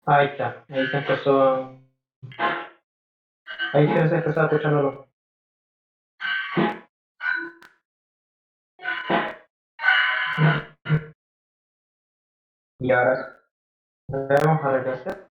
Ahí se empezó, ahí se empezó escuchándolo. Y ahora vamos a regresar.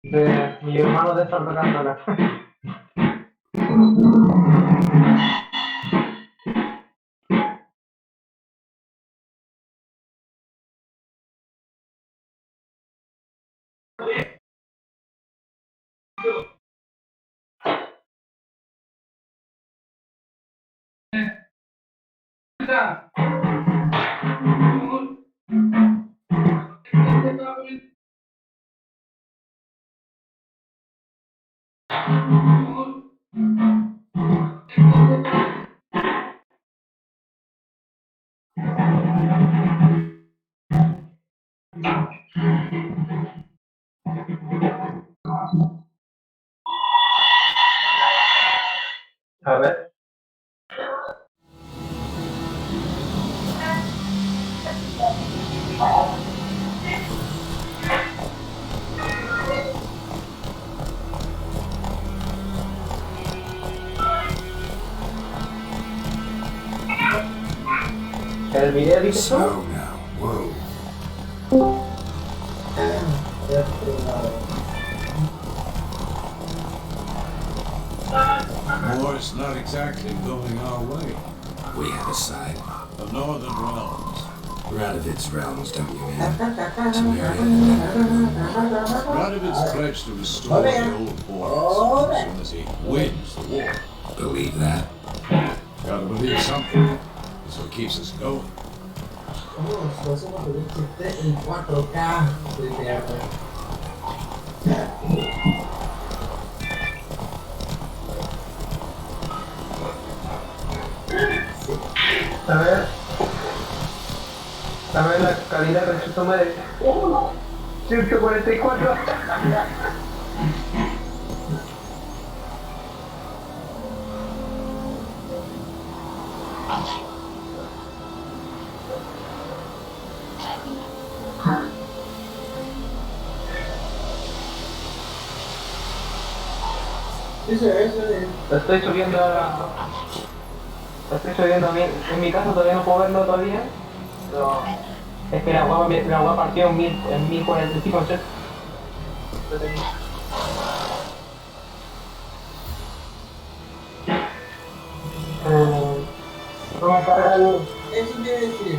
De mi hermano desarrollándola. A ver, el video dice tú. Slow now. Whoa. War's not exactly going our way. We have a side. The northern realms. Radovid's realms, don't you mean? Temerian and Radovid's pledged to restore the old borders as soon as he wins the war. Believe that? Gotta believe something. That's what keeps us going. A ver. A ver la calidad de su madre. 144. Lo estoy subiendo lo estoy subiendo a mí. En mi caso todavía no puedo verlo todavía. Pero es que la hueá partió en 1045, entonces. Vamos a cargarlo. Eso quiere decir,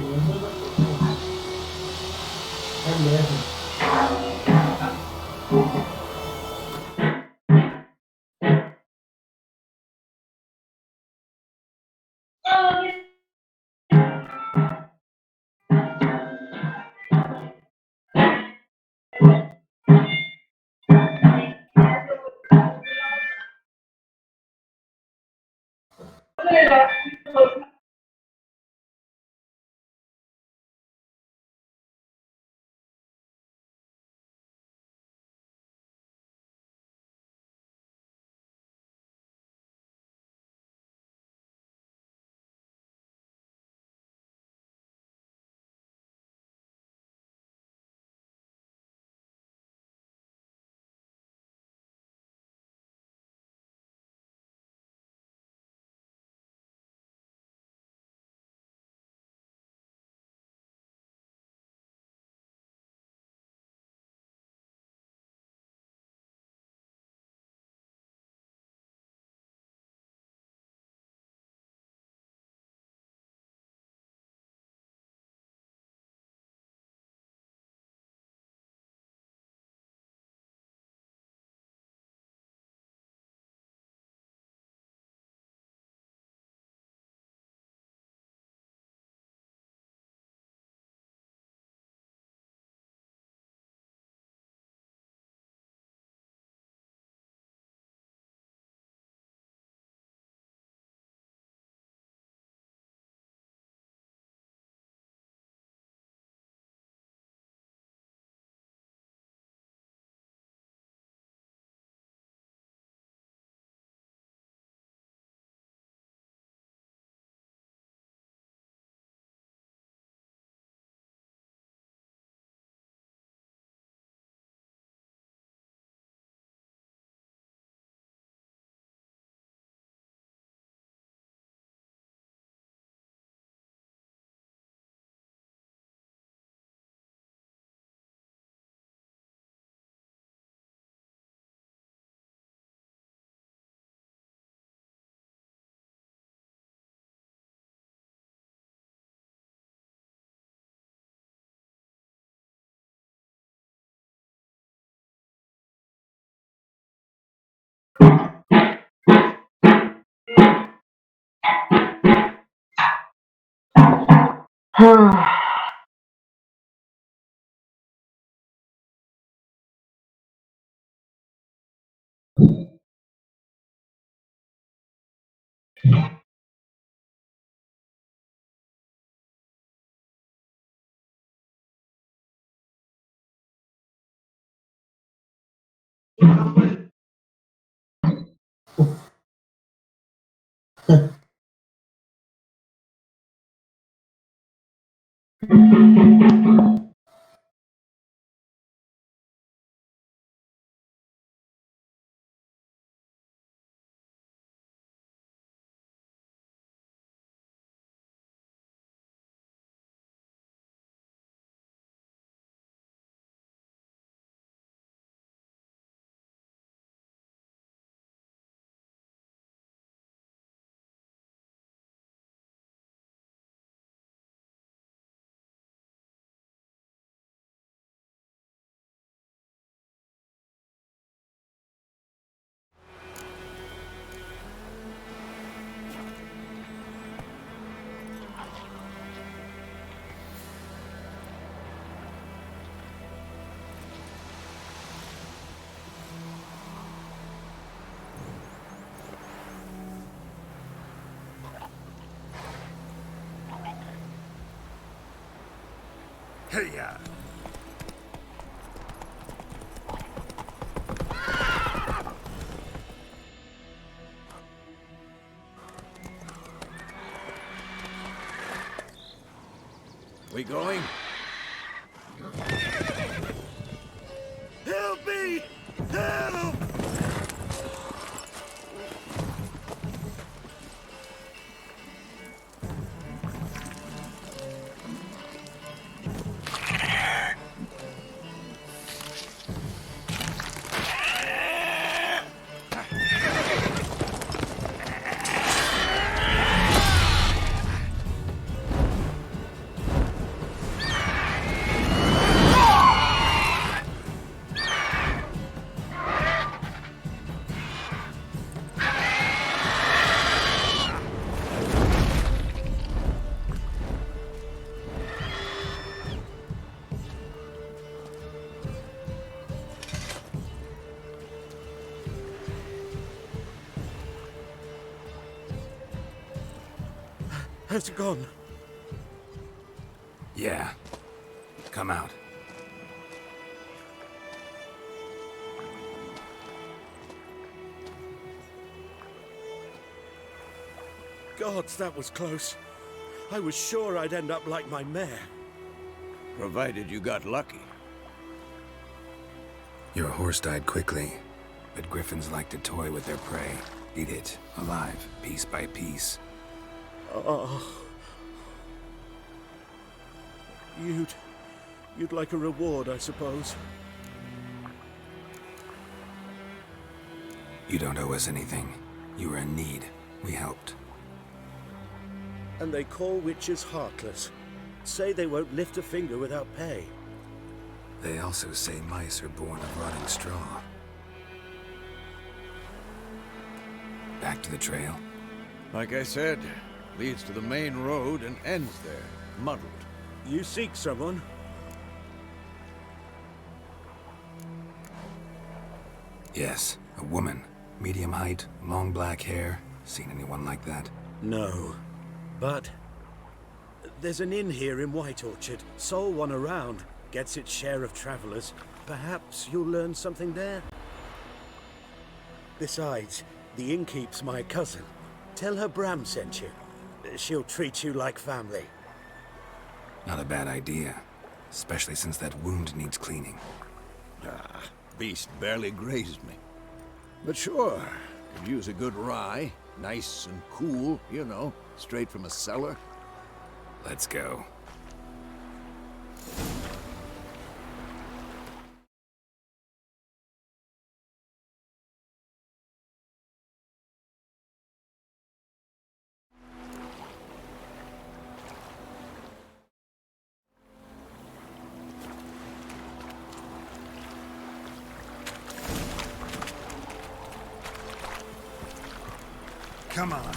Hey-ya! We going? Help me! Help! Has it gone? Yeah. Come out. Gods, that was close. I was sure I'd end up like my mare. Provided you got lucky. Your horse died quickly, but griffins like to toy with their prey. Eat it, alive, piece by piece. Oh. You'd like a reward, I suppose. You don't owe us anything. You were in need. We helped. And they call witches heartless. Say they won't lift a finger without pay. They also say mice are born of rotting straw. Back to the trail. Like I said, leads to the main road and ends there, muddled. You seek someone? Yes, a woman. Medium height, long black hair. Seen anyone like that? No. But there's an inn here in White Orchard. Sole one around. Gets its share of travelers. Perhaps you'll learn something there? Besides, the innkeep's my cousin. Tell her Bram sent you. She'll treat you like family. Not a bad idea. Especially since that wound needs cleaning. Ah, beast barely grazed me. But sure, could use a good rye. Nice and cool, you know, straight from a cellar. Let's go. Come on.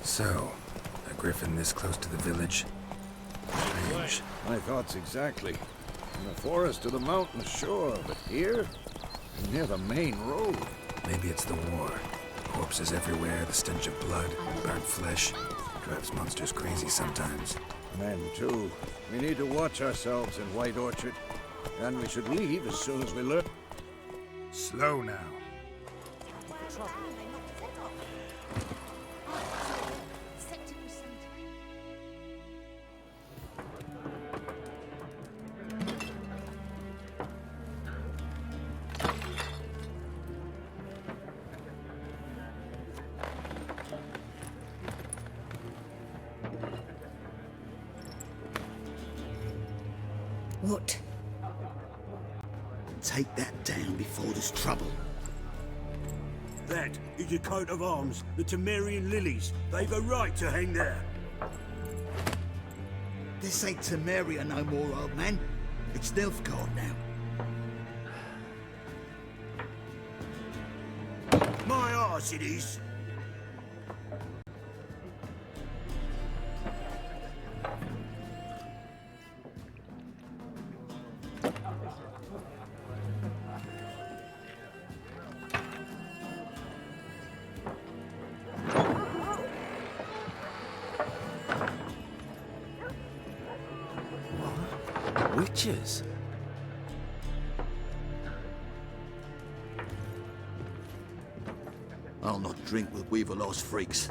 So, a griffin this close to the village? Strange. My thoughts exactly. In the forest or the mountains, sure, but here? Near the main road. Maybe it's the war. Corpses everywhere, the stench of blood, burnt flesh. Drives monsters crazy sometimes. Men, too. We need to watch ourselves in White Orchard. And we should leave as soon as we learn. Slow now. What? Take that down before there's trouble. That is a coat of arms, the Temerian lilies. They've a right to hang there. This ain't Temeria no more, old man. It's Nilfgaard now. My arse it is. Witches? I'll not drink with Weaverlost freaks.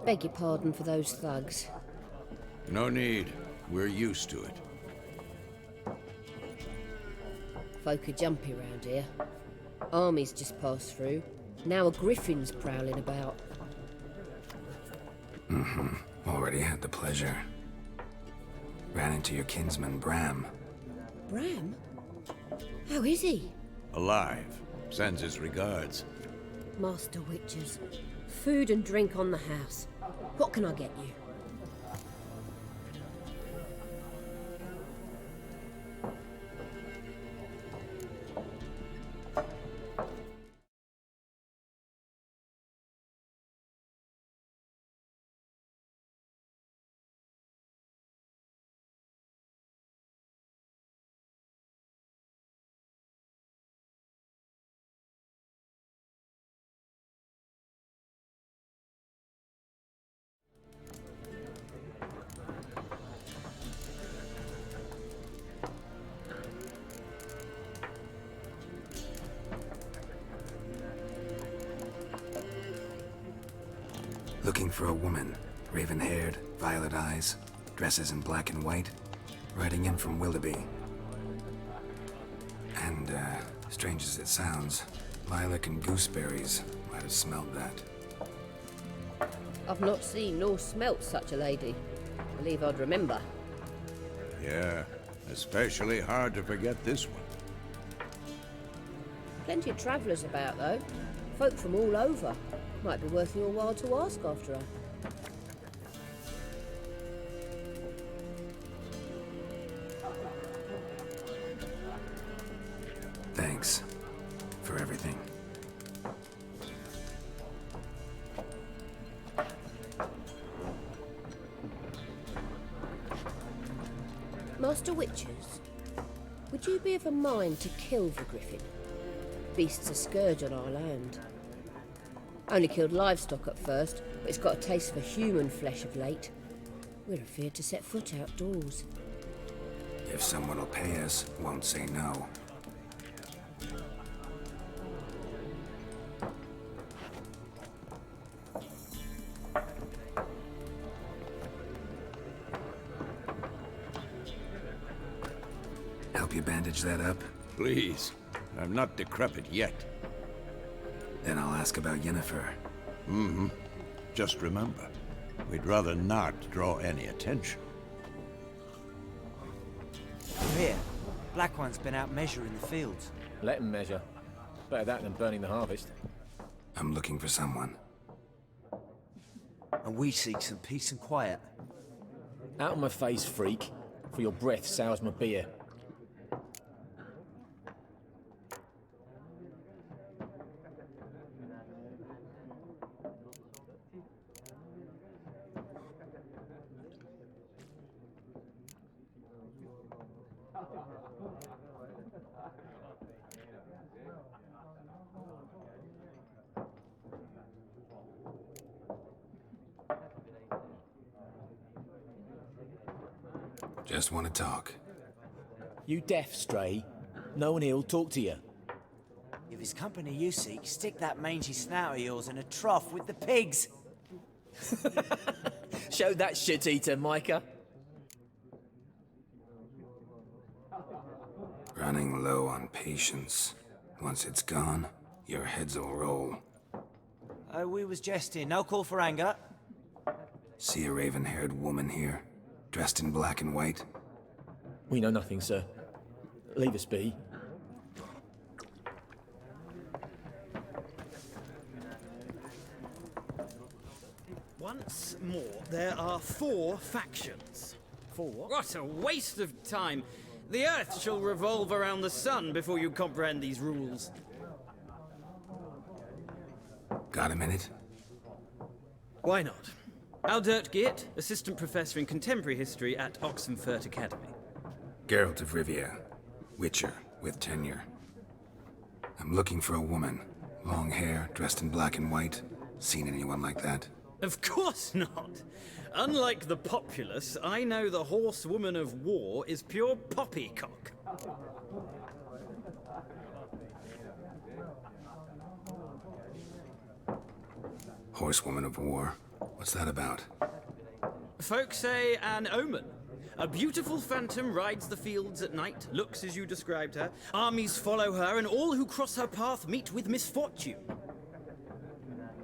Beg your pardon for those thugs. No need. We're used to it. Folk are jumpy round here. Armies just passed through. Now a griffin's prowling about. Already had the pleasure. Ran into your kinsman, Bram. Bram? How is he? Alive. Sends his regards. Master Witches. Food and drink on the house. What can I get you? Looking for a woman. Raven-haired, violet eyes, dresses in black and white. Riding in from Willoughby. And, strange as it sounds, lilac and gooseberries might have smelled that. I've not seen nor smelt such a lady. Believe I'd remember. Yeah, especially hard to forget this one. Plenty of travellers about, though. Folk from all over. Might be worth your while to ask after her. Thanks for everything. Master Witches, would you be of a mind to kill the griffin? Beast's a scourge on our land. Only killed livestock at first, but it's got a taste for human flesh of late. We're afeard to set foot outdoors. If someone will pay us, won't say no. Help you bandage that up? Please. I'm not decrepit yet. Then I'll ask about Yennefer. Just remember, we'd rather not draw any attention. Here. Black One's been out measuring the fields. Let him measure. Better that than burning the harvest. I'm looking for someone. And we seek some peace and quiet. Out of my face, freak, for your breath sours my beer. Just want to talk. You deaf, Stray? No one here'll talk to you. If it's company you seek, stick that mangy snout of yours in a trough with the pigs. Show that shit-eater, Micah. Running low on patience. Once it's gone, your heads'll roll. Oh, we was jesting. No call for anger. See a raven-haired woman here, dressed in black and white? We know nothing, sir. Leave us be. Once more, there are 4 factions. 4 what? What a waste of time! The Earth shall revolve around the sun before you comprehend these rules. Got a minute? Why not? Aldert Geert, Assistant Professor in Contemporary History at Oxenfurt Academy. Geralt of Rivia, Witcher with tenure. I'm looking for a woman. Long hair, dressed in black and white. Seen anyone like that? Of course not! Unlike the populace, I know the horsewoman of war is pure poppycock. Horsewoman of war? What's that about? Folk say an omen. A beautiful phantom rides the fields at night, looks as you described her. Armies follow her, and all who cross her path meet with misfortune.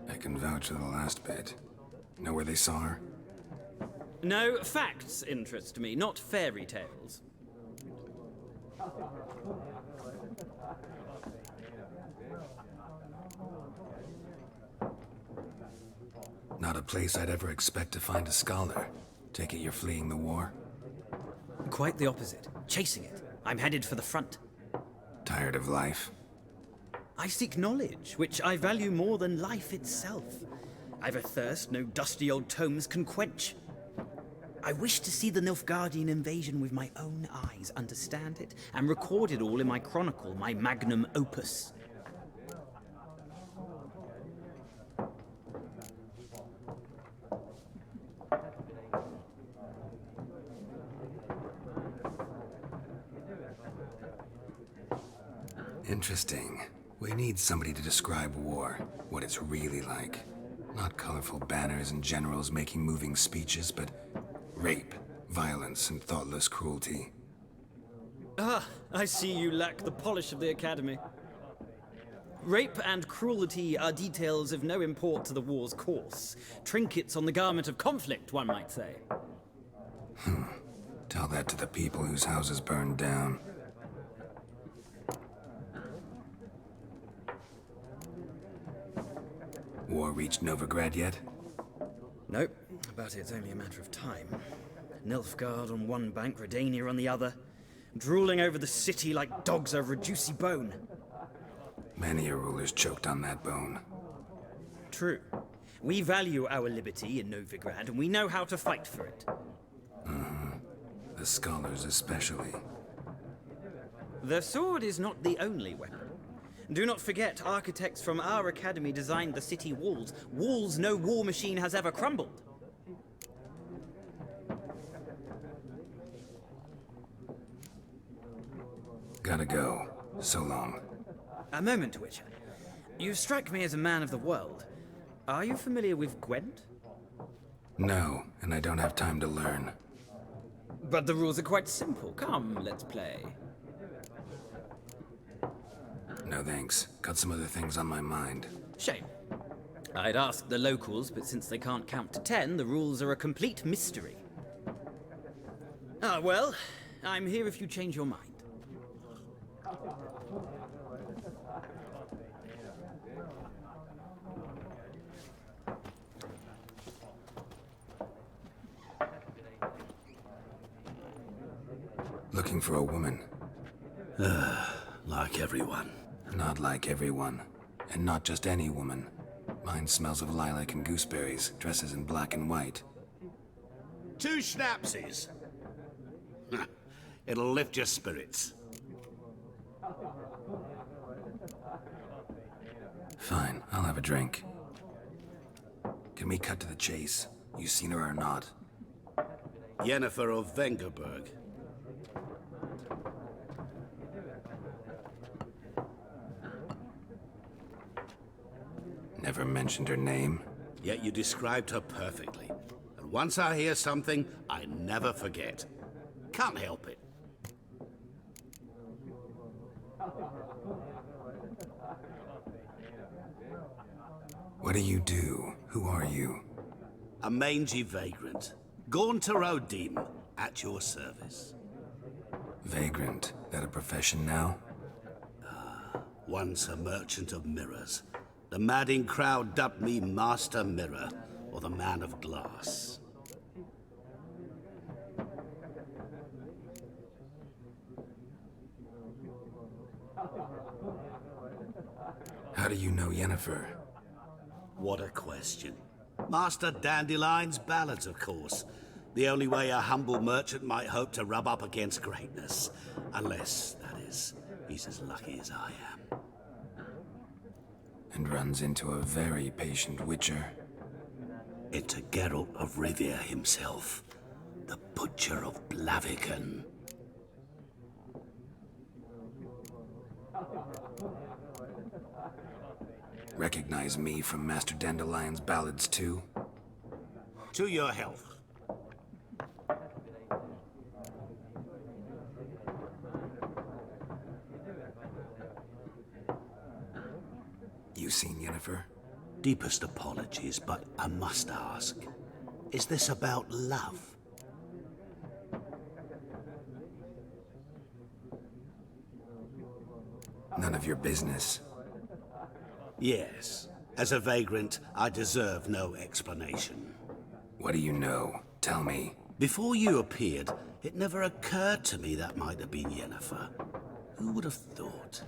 I can vouch for the last bit. Know where they saw her? No, facts interest me, not fairy tales. Not a place I'd ever expect to find a scholar. Take it you're fleeing the war? Quite the opposite. Chasing it. I'm headed for the front. Tired of life? I seek knowledge, which I value more than life itself. I've a thirst no dusty old tomes can quench. I wish to see the Nilfgaardian invasion with my own eyes, understand it, and record it all in my chronicle, my magnum opus. Interesting. We need somebody to describe war, what it's really like. Not colorful banners and generals making moving speeches, but rape, violence, and thoughtless cruelty. Ah, I see you lack the polish of the Academy. Rape and cruelty are details of no import to the war's course. Trinkets on the garment of conflict, one might say. Tell that to the people whose houses burned down. War reached Novigrad yet? Nope, but it's only a matter of time. Nilfgaard on one bank, Redania on the other, drooling over the city like dogs over a juicy bone. Many a ruler's choked on that bone. True. We value our liberty in Novigrad, and we know how to fight for it. The scholars especially. The sword is not the only weapon. Do not forget, architects from our academy designed the city walls. Walls no war machine has ever crumbled. Gotta go. So long. A moment, Witcher. You strike me as a man of the world. Are you familiar with Gwent? No, and I don't have time to learn. But the rules are quite simple. Come, let's play. No thanks. Got some other things on my mind. Shame. I'd ask the locals, but since they can't count to 10, the rules are a complete mystery. Ah, well, I'm here if you change your mind. for a woman. Like everyone. Not like everyone. And not just any woman. Mine smells of lilac and gooseberries, dresses in black and white. 2 schnapsies. It'll lift your spirits. Fine, I'll have a drink. Can we cut to the chase? You seen her or not? Jennifer of Vengerberg. Never mentioned her name. Yet you described her perfectly. And once I hear something, I never forget. Can't help it. What do you do? Who are you? A mangy vagrant. Gaunter O'Dean, at your service. Vagrant. That a profession now? Once a merchant of mirrors. The madding crowd dubbed me Master Mirror, or the Man of Glass. How do you know Yennefer? What a question. Master Dandelion's ballads, of course. The only way a humble merchant might hope to rub up against greatness. Unless, that is, he's as lucky as I am. And runs into a very patient witcher. Into Geralt of Rivia himself. The Butcher of Blaviken. Recognize me from Master Dandelion's ballads too? To your health. You seen Yennefer? Deepest apologies, but I must ask. Is this about love? None of your business. Yes. As a vagrant, I deserve no explanation. What do you know? Tell me. Before you appeared, it never occurred to me that might have been Yennefer. Who would have thought?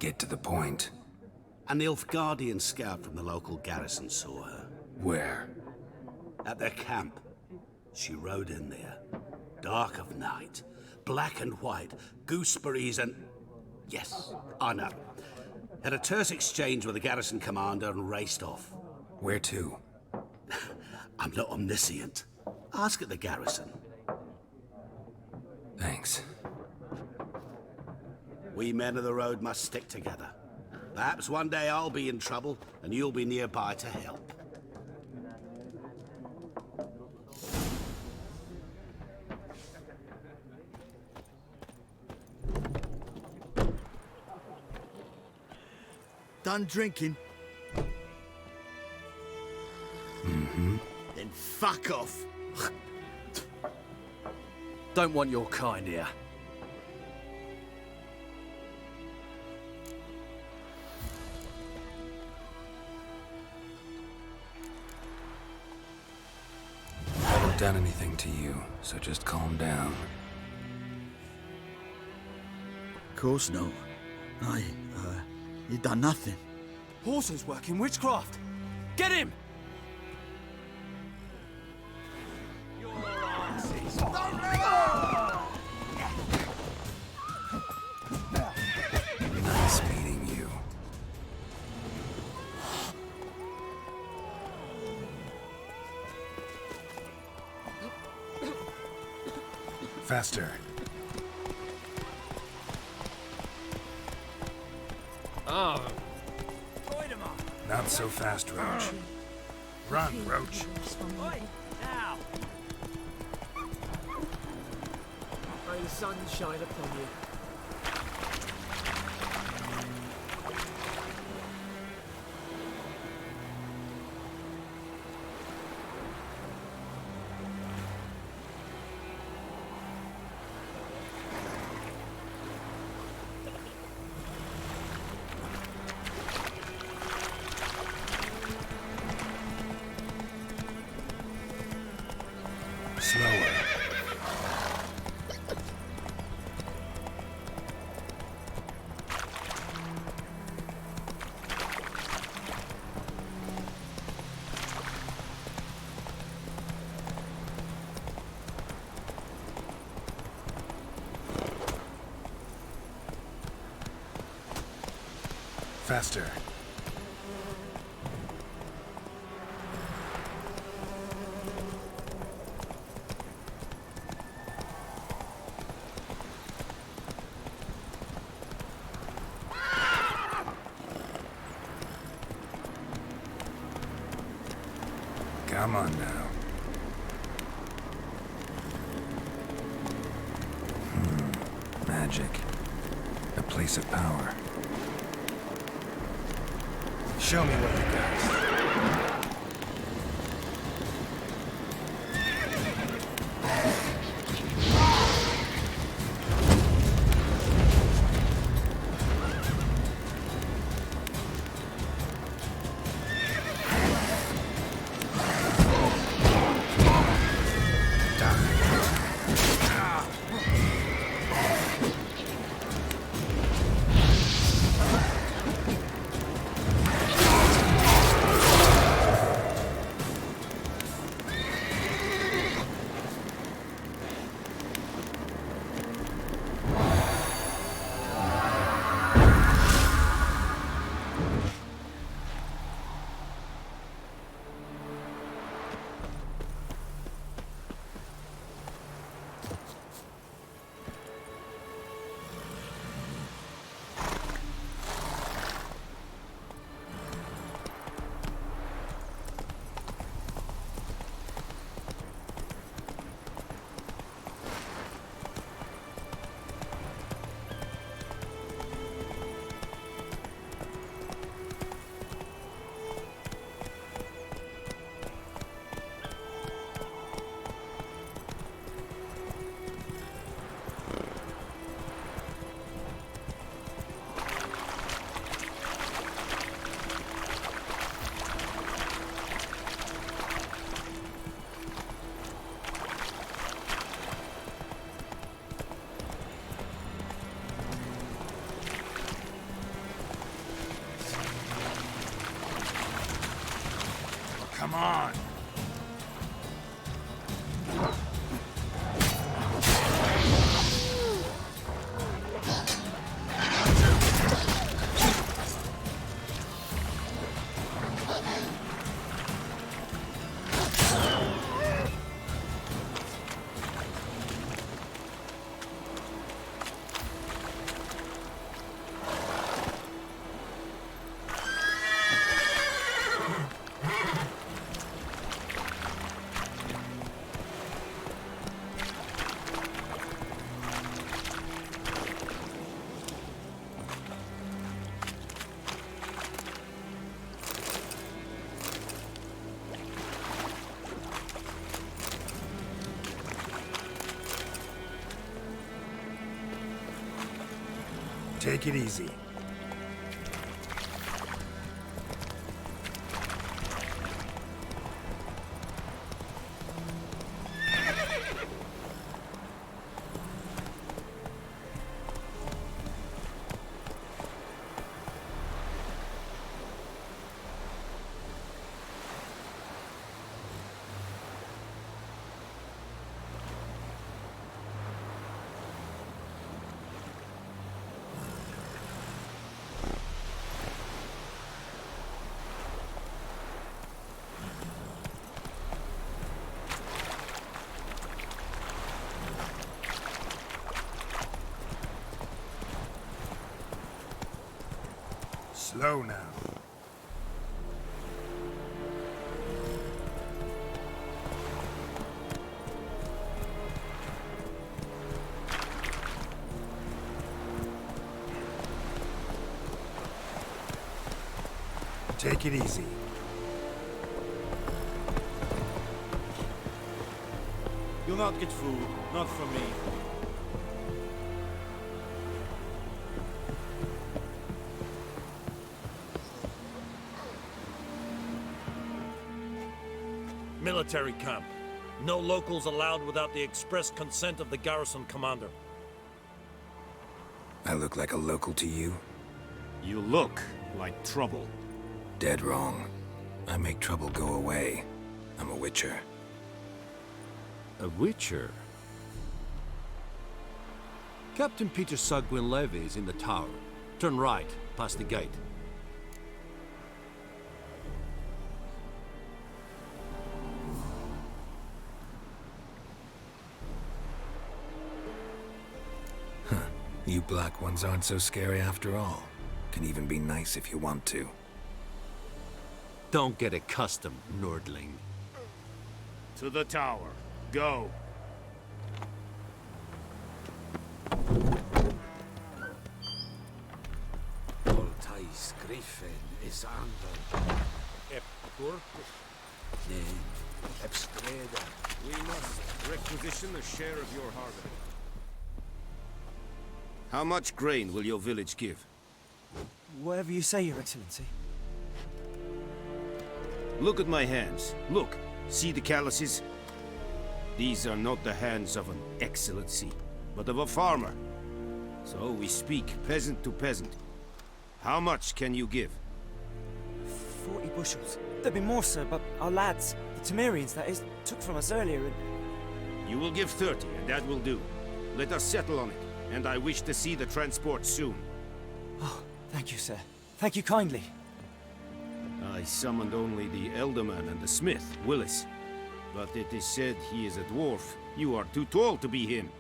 Get to the point. A Nilfgaardian scout from the local garrison saw her. Where? At their camp. She rode in there. Dark of night. Black and white. Gooseberries and... Yes, I know. Had a terse exchange with the garrison commander and raced off. Where to? I'm not omniscient. Ask at the garrison. Thanks. We men of the road must stick together. Perhaps one day I'll be in trouble and you'll be nearby to help. Done drinking? Mm-hmm. Then fuck off. Don't want your kind here. Haven't done anything to you, so just calm down. Of course no. You done nothing. Horses work in witchcraft. Get him! Nice meeting you. Faster. Oh. Not so fast, Roach. Run, Roach. Oi, now! May the sun shine upon you. Slower. Faster. Come on now. Magic. A place of power. Show me what you got. Come on! Take it easy. Slow now. Take it easy. You'll not get food, not from me. Military camp. No locals allowed without the express consent of the garrison commander. I look like a local to you? You look like trouble. Dead wrong. I make trouble go away. I'm a witcher. A witcher? Captain Peter Sagwin Levy is in the tower. Turn right, past the gate. You black ones aren't so scary after all. Can even be nice if you want to. Don't get accustomed, Nordling. To the tower. Go. Voltais Griffin is under. Eptur. Epstreda. We must requisition a share of your harvest. How much grain will your village give? Whatever you say, Your Excellency. Look at my hands. Look. See the calluses? These are not the hands of an excellency, but of a farmer. So we speak peasant to peasant. How much can you give? 40 bushels. There'd be more, sir, but our lads, the Temerians, that is, took from us earlier and... You will give 30, and that will do. Let us settle on it, and I wish to see the transport soon. Oh, thank you, sir. Thank you kindly. I summoned only the Elderman and the smith, Willis. But it is said he is a dwarf. You are too tall to be him.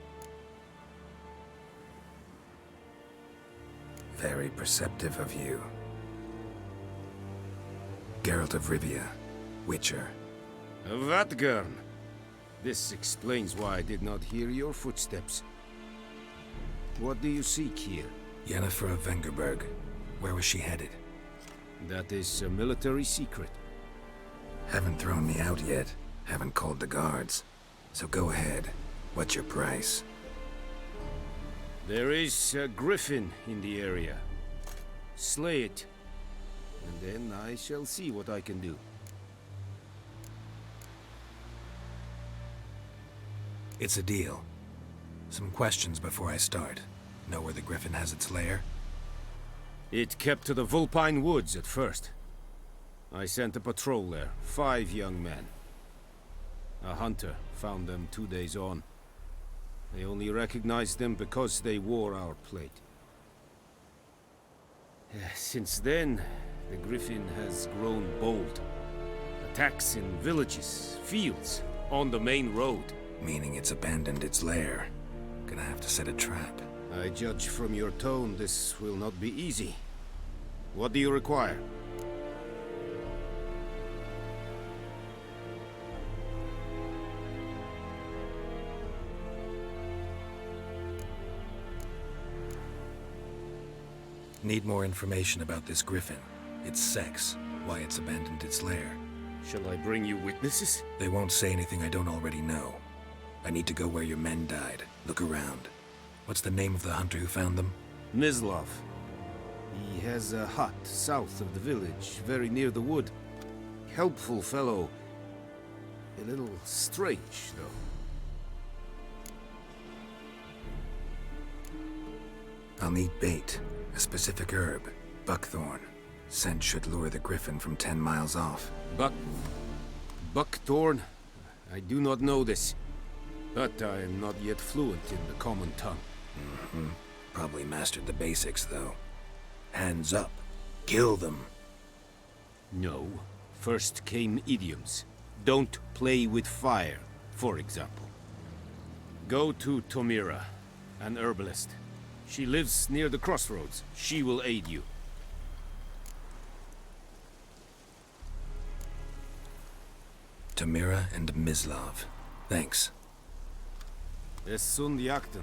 Very perceptive of you. Geralt of Rivia, Witcher. Vatgern. This explains why I did not hear your footsteps. What do you seek here? Yennefer of Vengerberg. Where was she headed? That is a military secret. Haven't thrown me out yet. Haven't called the guards. So go ahead. What's your price? There is a griffin in the area. Slay it. And then I shall see what I can do. It's a deal. Some questions before I start. Know where the griffin has its lair? It kept to the Vulpine Woods at first. I sent a patrol there, 5 young men. A hunter found them 2 days on. They only recognized them because they wore our plate. Since then, the griffin has grown bold. Attacks in villages, fields, on the main road. Meaning it's abandoned its lair. Gonna have to set a trap. I judge from your tone this will not be easy. What do you require? Need more information about this griffin. Its sex, why it's abandoned its lair. Shall I bring you witnesses? They won't say anything I don't already know. I need to go where your men died. Look around. What's the name of the hunter who found them? Mislav. He has a hut south of the village, very near the wood. Helpful fellow. A little strange, though. I'll need bait. A specific herb. Buckthorn. Scent should lure the griffin from 10 miles off. Buckthorn? I do not know this. But I am not yet fluent in the common tongue. Probably mastered the basics, though. Hands up. Kill them. No. First came idioms. Don't play with fire, for example. Go to Tomira, an herbalist. She lives near the crossroads. She will aid you. Tamira and Mislav. Thanks. Es sunt jakten.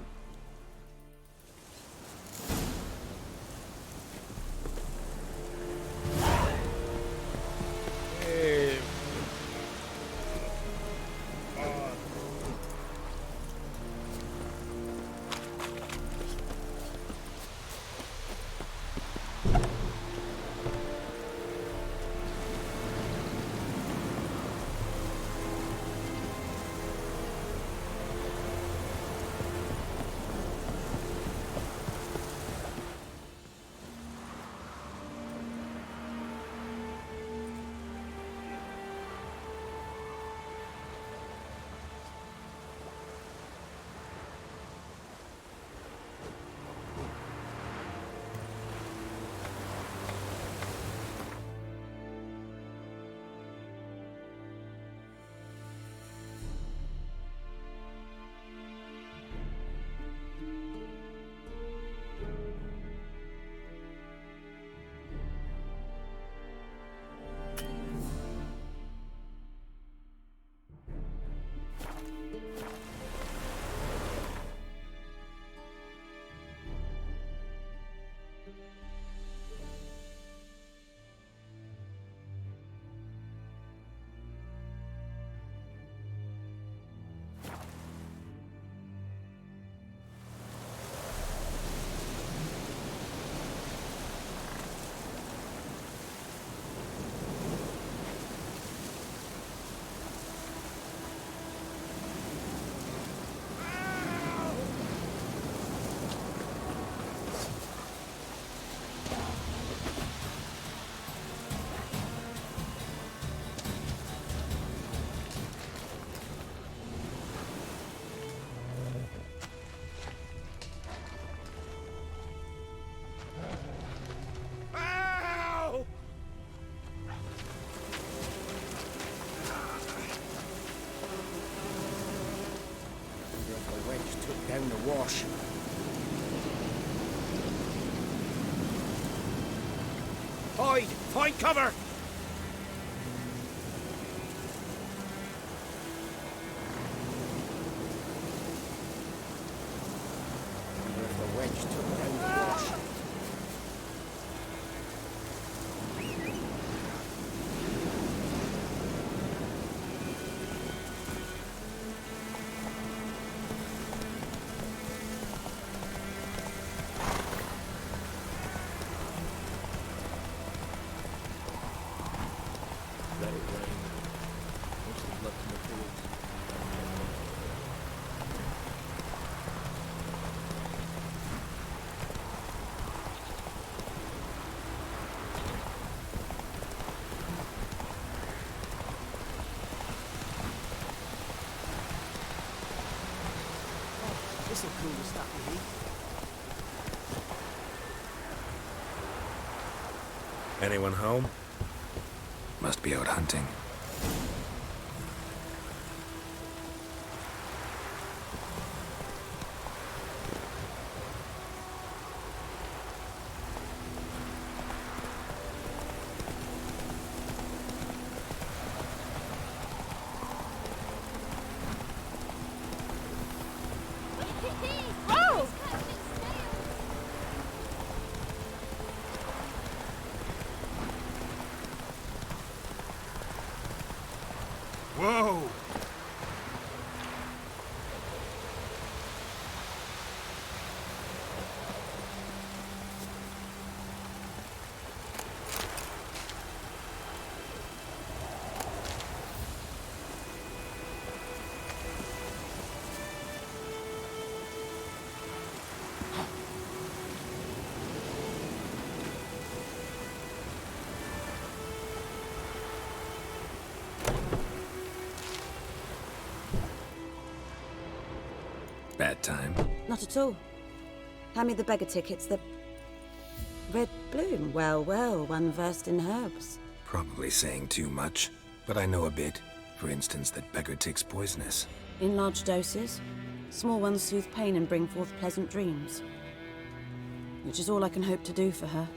wide! Find cover! The wedge took down the wash. Let it rain. Most of the left in the fields. This'll cool the stuff you heat. Anyone home? Must be out hunting. Whoa! Bad time. Not at all. Hand me the beggar tickets, the... Red bloom. Well, well, one versed in herbs. Probably saying too much, but I know a bit. For instance, that beggar tick's poisonous. In large doses. Small ones soothe pain and bring forth pleasant dreams. Which is all I can hope to do for her.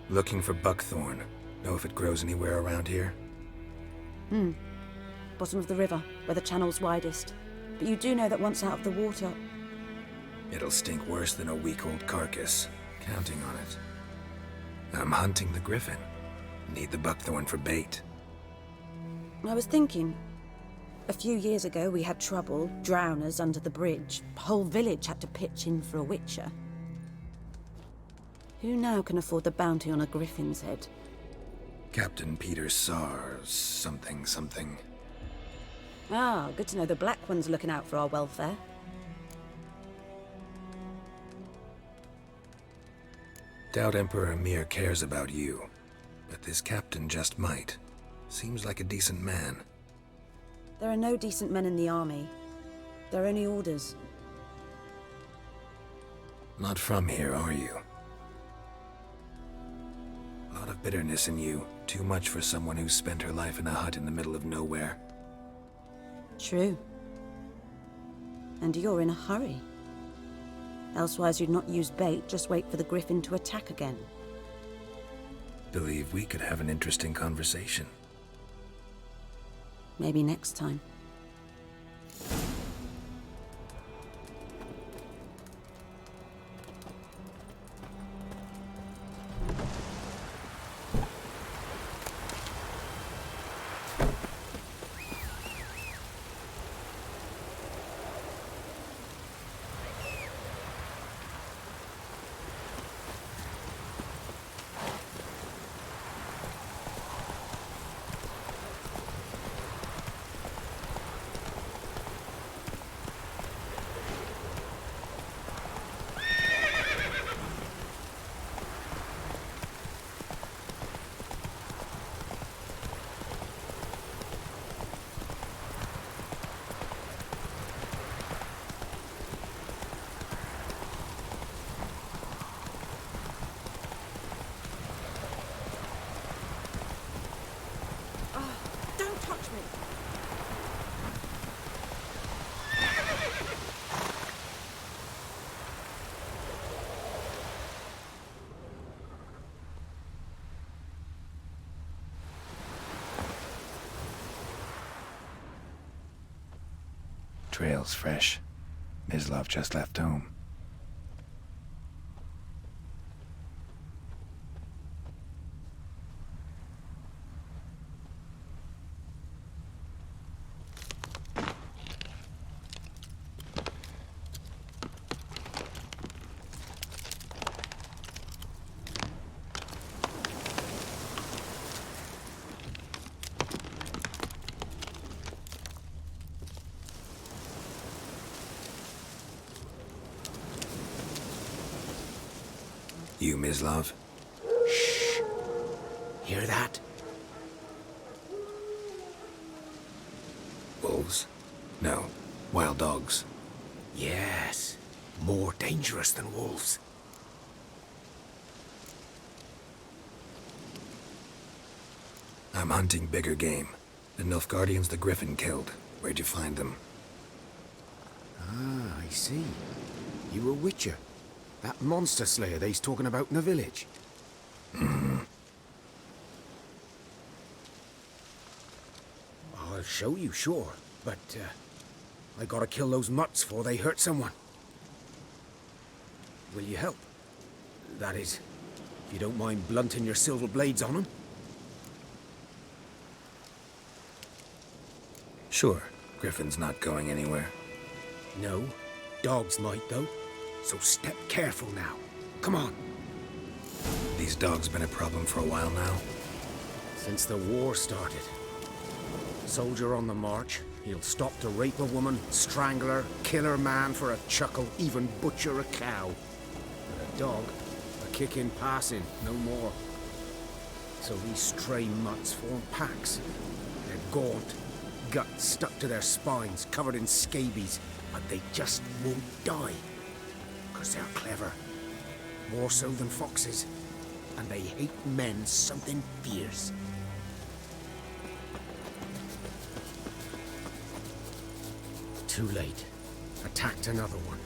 Looking for buckthorn. Know if it grows anywhere around here? Bottom of the river, where the channel's widest. But you do know that once out of the water... It'll stink worse than a week-old carcass. Counting on it. I'm hunting the griffin. Need the buckthorn for bait. I was thinking... A few years ago we had trouble, drowners under the bridge. Whole village had to pitch in for a witcher. Who now can afford the bounty on a griffin's head? Captain Peter Sars, something. Ah, good to know the Black One's looking out for our welfare. Doubt Emperor Emir cares about you, but this captain just might. Seems like a decent man. There are no decent men in the army. There are only orders. Not from here, are you? A lot of bitterness in you. Too much for someone who spent her life in a hut in the middle of nowhere. True. And you're in a hurry. Elsewise you'd not use bait, just wait for the griffin to attack again. Believe we could have an interesting conversation. Maybe next time. trail's fresh. Mislav just left home. You, Mislav? Shh. Hear that? Wolves? No. Wild dogs. Yes. More dangerous than wolves. I'm hunting bigger game. The Nilfgaardians the Griffin killed. Where'd you find them? Ah, I see. You a witcher. That monster slayer they's talking about in the village. I'll show you, sure. But, I gotta kill those mutts before they hurt someone. Will you help? That is, if you don't mind blunting your silver blades on them. Sure. Griffin's not going anywhere. No. Dogs might, though. So step careful now. Come on. These dogs been a problem for a while now? Since the war started. Soldier on the march, he'll stop to rape a woman, strangle her, kill her man for a chuckle, even butcher a cow. But a dog, a kick in passing, no more. So these stray mutts form packs. They're gaunt, guts stuck to their spines, covered in scabies, but they just won't die. 'Cause they're clever. More so than foxes. And they hate men something fierce. Too late. Attacked another one.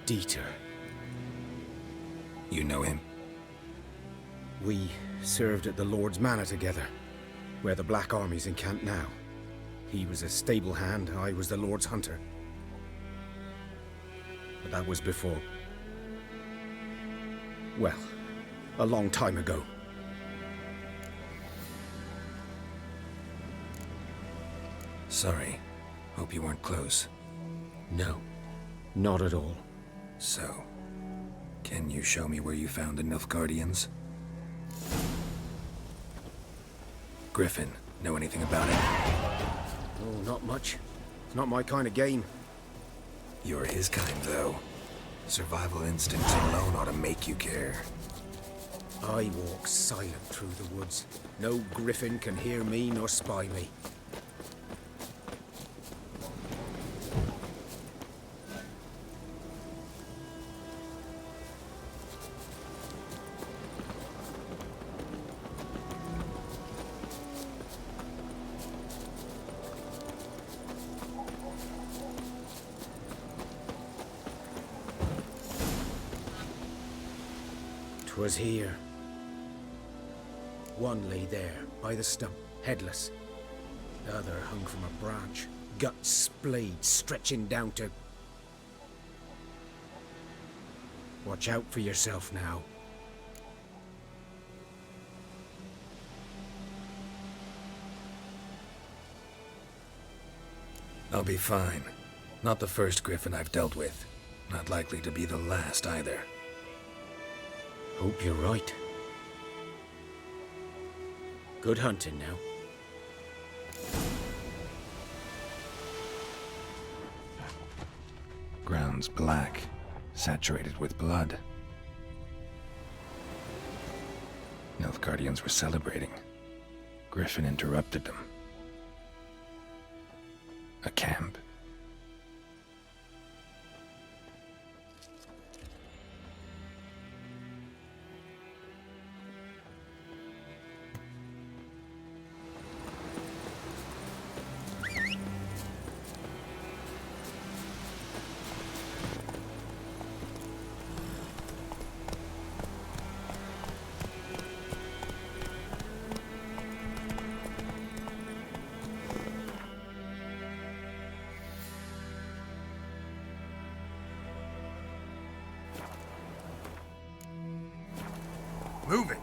Dieter. You know him? We served at the Lord's Manor together, where the Black Army's encamped now. He was a stable hand, I was the Lord's hunter. But that was before... well, a long time ago. Sorry. Hope you weren't close. No, not at all. So, can you show me where you found the Nilfgaardians? Griffin, know anything about it? Oh, not much. It's not my kind of game. You're his kind, though. Survival instincts alone ought to make you care. I walk silent through the woods. No griffin can hear me nor spy me. Was here. One lay there, by the stump, headless. The other hung from a branch, guts splayed, stretching down to... Watch out for yourself now. I'll be fine. Not the first Griffin I've dealt with. Not likely to be the last either. Hope you're right. Good hunting now. grounds black, saturated with blood. Nilfgaardians were celebrating. Griffin interrupted them. A camp. Move it!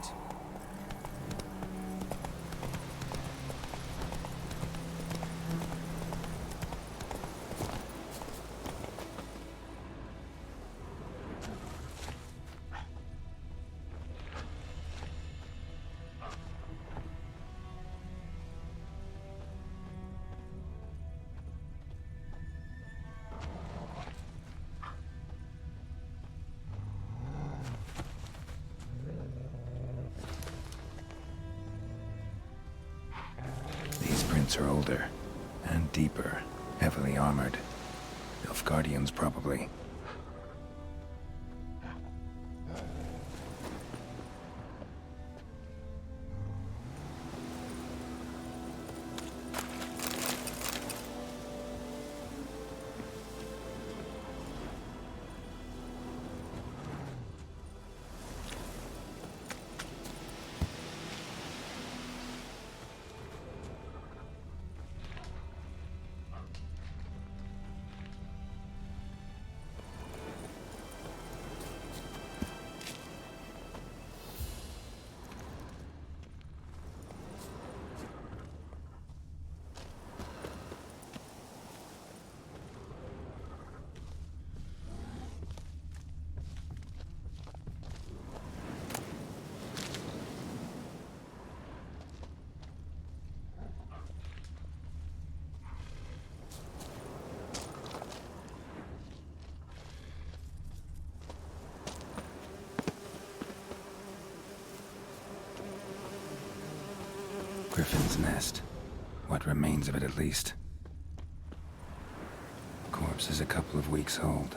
These prints are older and deeper, heavily armored. Nilfgaardians, probably. Griffin's nest. What remains of it, at least. Corpse is a couple of weeks old.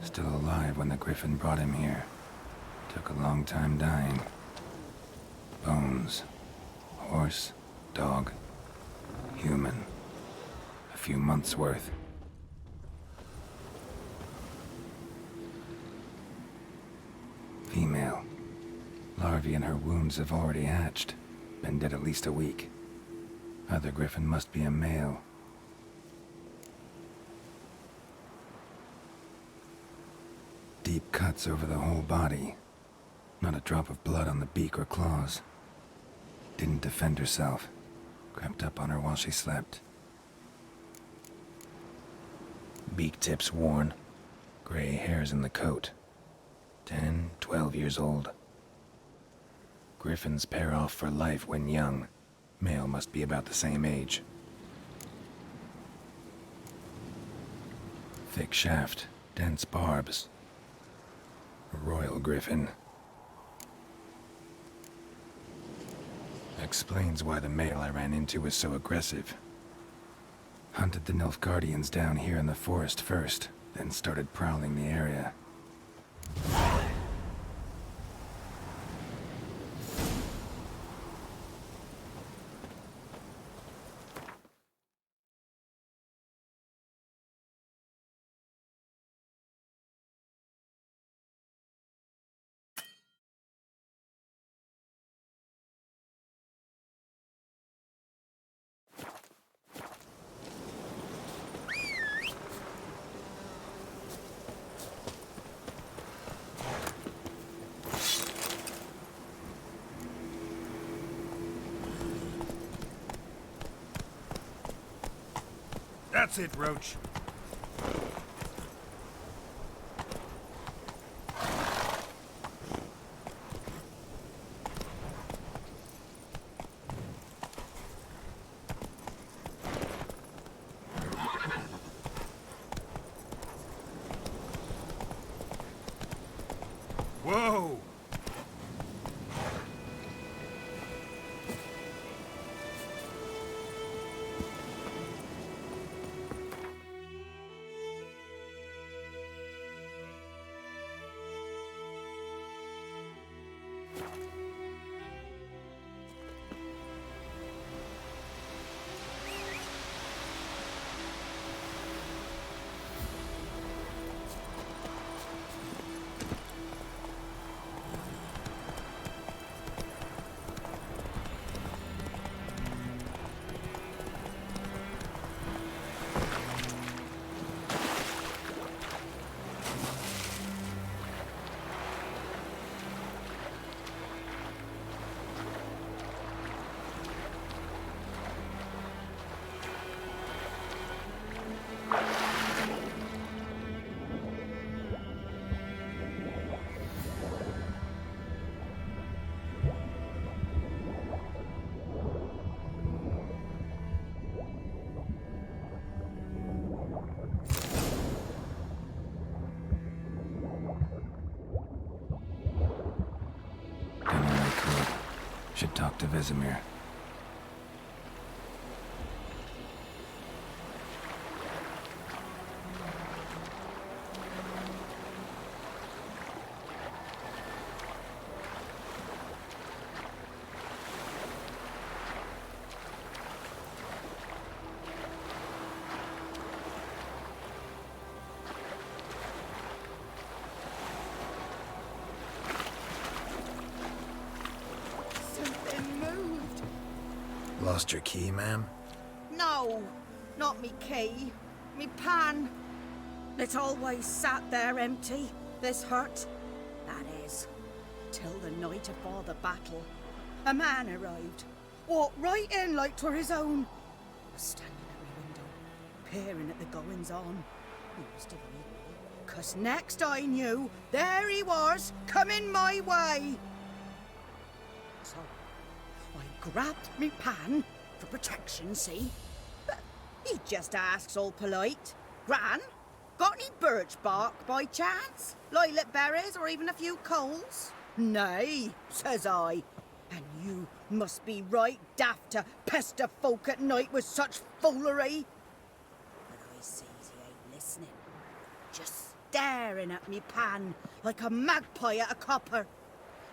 Still alive when the Griffin brought him here. Took a long time dying. Bones. Horse. Dog. Human. A few months' worth. Female. Larvae in her wounds have already hatched. Been dead at least a week. Other Griffin must be a male. Deep cuts over the whole body. Not a drop of blood on the beak or claws. Didn't defend herself. Crept up on her while she slept. Beak tips worn. Gray hairs in the coat. 10, 12 years old. Griffins pair off for life when young. Male must be about the same age. Thick shaft, dense barbs. A royal griffin. Explains why the male I ran into was so aggressive. Hunted the Nilfgaardians down here in the forest first, then started prowling the area. That's it, Roach. Should talk to Vesemir. Lost your key, ma'am? No, not me key. Me pan. It always sat there empty, this hut. That is, till the night afore the battle. A man arrived, walked right in like 'twere his own. Was standing at my window, peering at the goings-on. He was delighted, 'cause next I knew, there he was, coming my way. So I grabbed me pan for protection, see? But he just asks all polite, Gran, got any birch bark by chance? Lilac berries or even a few coals? Nay, says I. And you must be right daft to pester folk at night with such foolery. But I sees he ain't listening. Just staring at me pan like a magpie at a copper.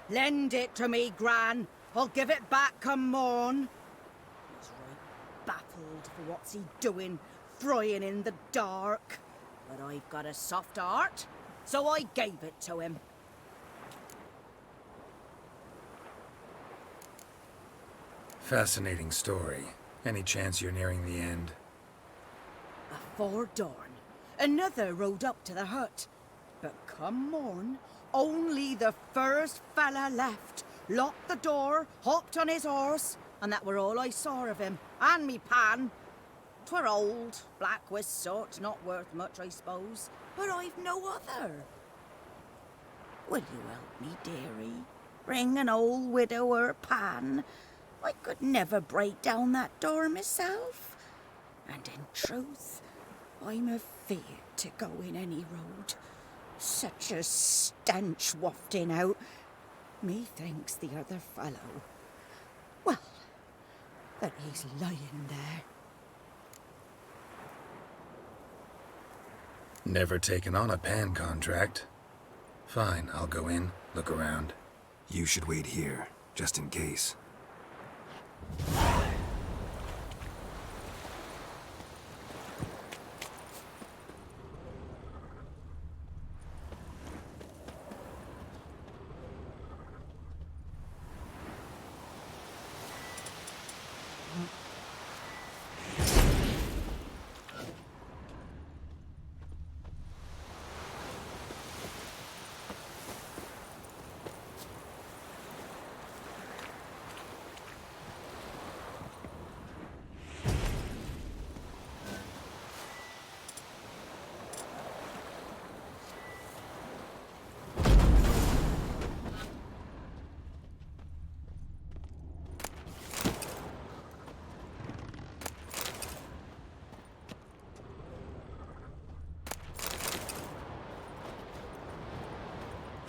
Lend it to me, Gran. I'll give it back come morn. He's right baffled for what's he doing, frying in the dark. But I've got a soft heart, so I gave it to him. Fascinating story. Any chance you're nearing the end? Afore dawn, another rode up to the hut. But come morn, only the first fella left. Locked the door, hopped on his horse, and that were all I saw of him, and me pan. 'Twere old, black with soot, not worth much, I suppose, but I've no other. Will you help me, dearie? Bring an old widower pan. I could never break down that door myself. And in truth, I'm afeard to go in any road. Such a stench wafting out. Methinks the other fellow, well, that he's lying there. Never taken on a pan contract. Fine, I'll go in, look around. You should wait here, just in case.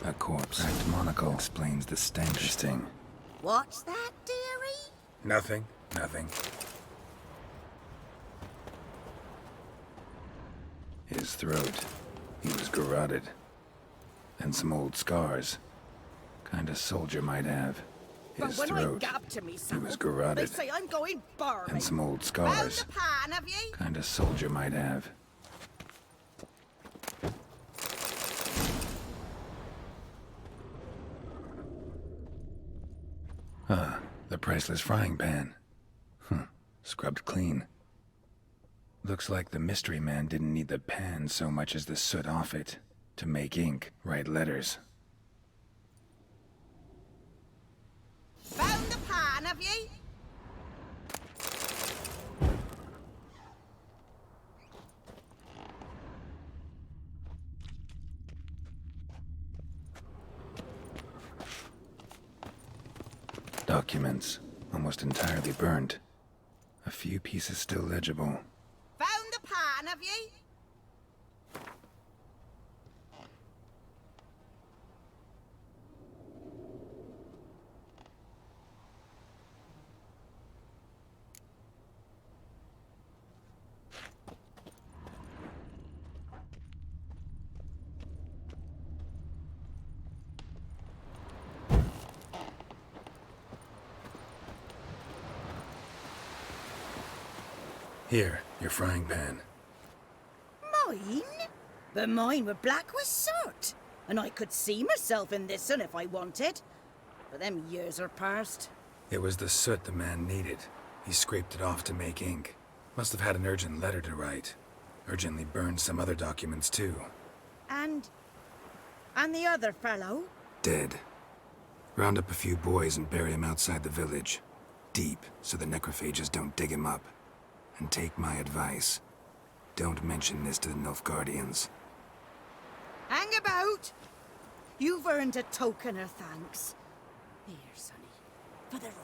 A corpse. Cracked monocle explains the stench. Interesting. What's that, dearie? Nothing. His throat. He was garroted. And some old scars. Kind of soldier might have. His But when throat. I gab to myself, He was garroted. they say I'm going barmy. And some old Found scars. the pan, have ye? Kind of soldier might have. Ah, the priceless frying pan. Scrubbed clean. Looks like the mystery man didn't need the pan so much as the soot off it to make ink, write letters. Found the pan, have ye? Documents, almost entirely burned. A few pieces still legible. Found the pan, have ye? Here, your frying pan. Mine? But mine were black with soot. And I could see myself in this one if I wanted. But them years are past. It was the soot the man needed. He scraped it off to make ink. Must have had an urgent letter to write. Urgently burned some other documents too. And the other fellow? Dead. Round up a few boys and bury him outside the village. Deep, so the necrophages don't dig him up. And take my advice. Don't mention this to the Nilfgaardians. Hang about! You've earned a token of thanks. Here, sonny, for the road.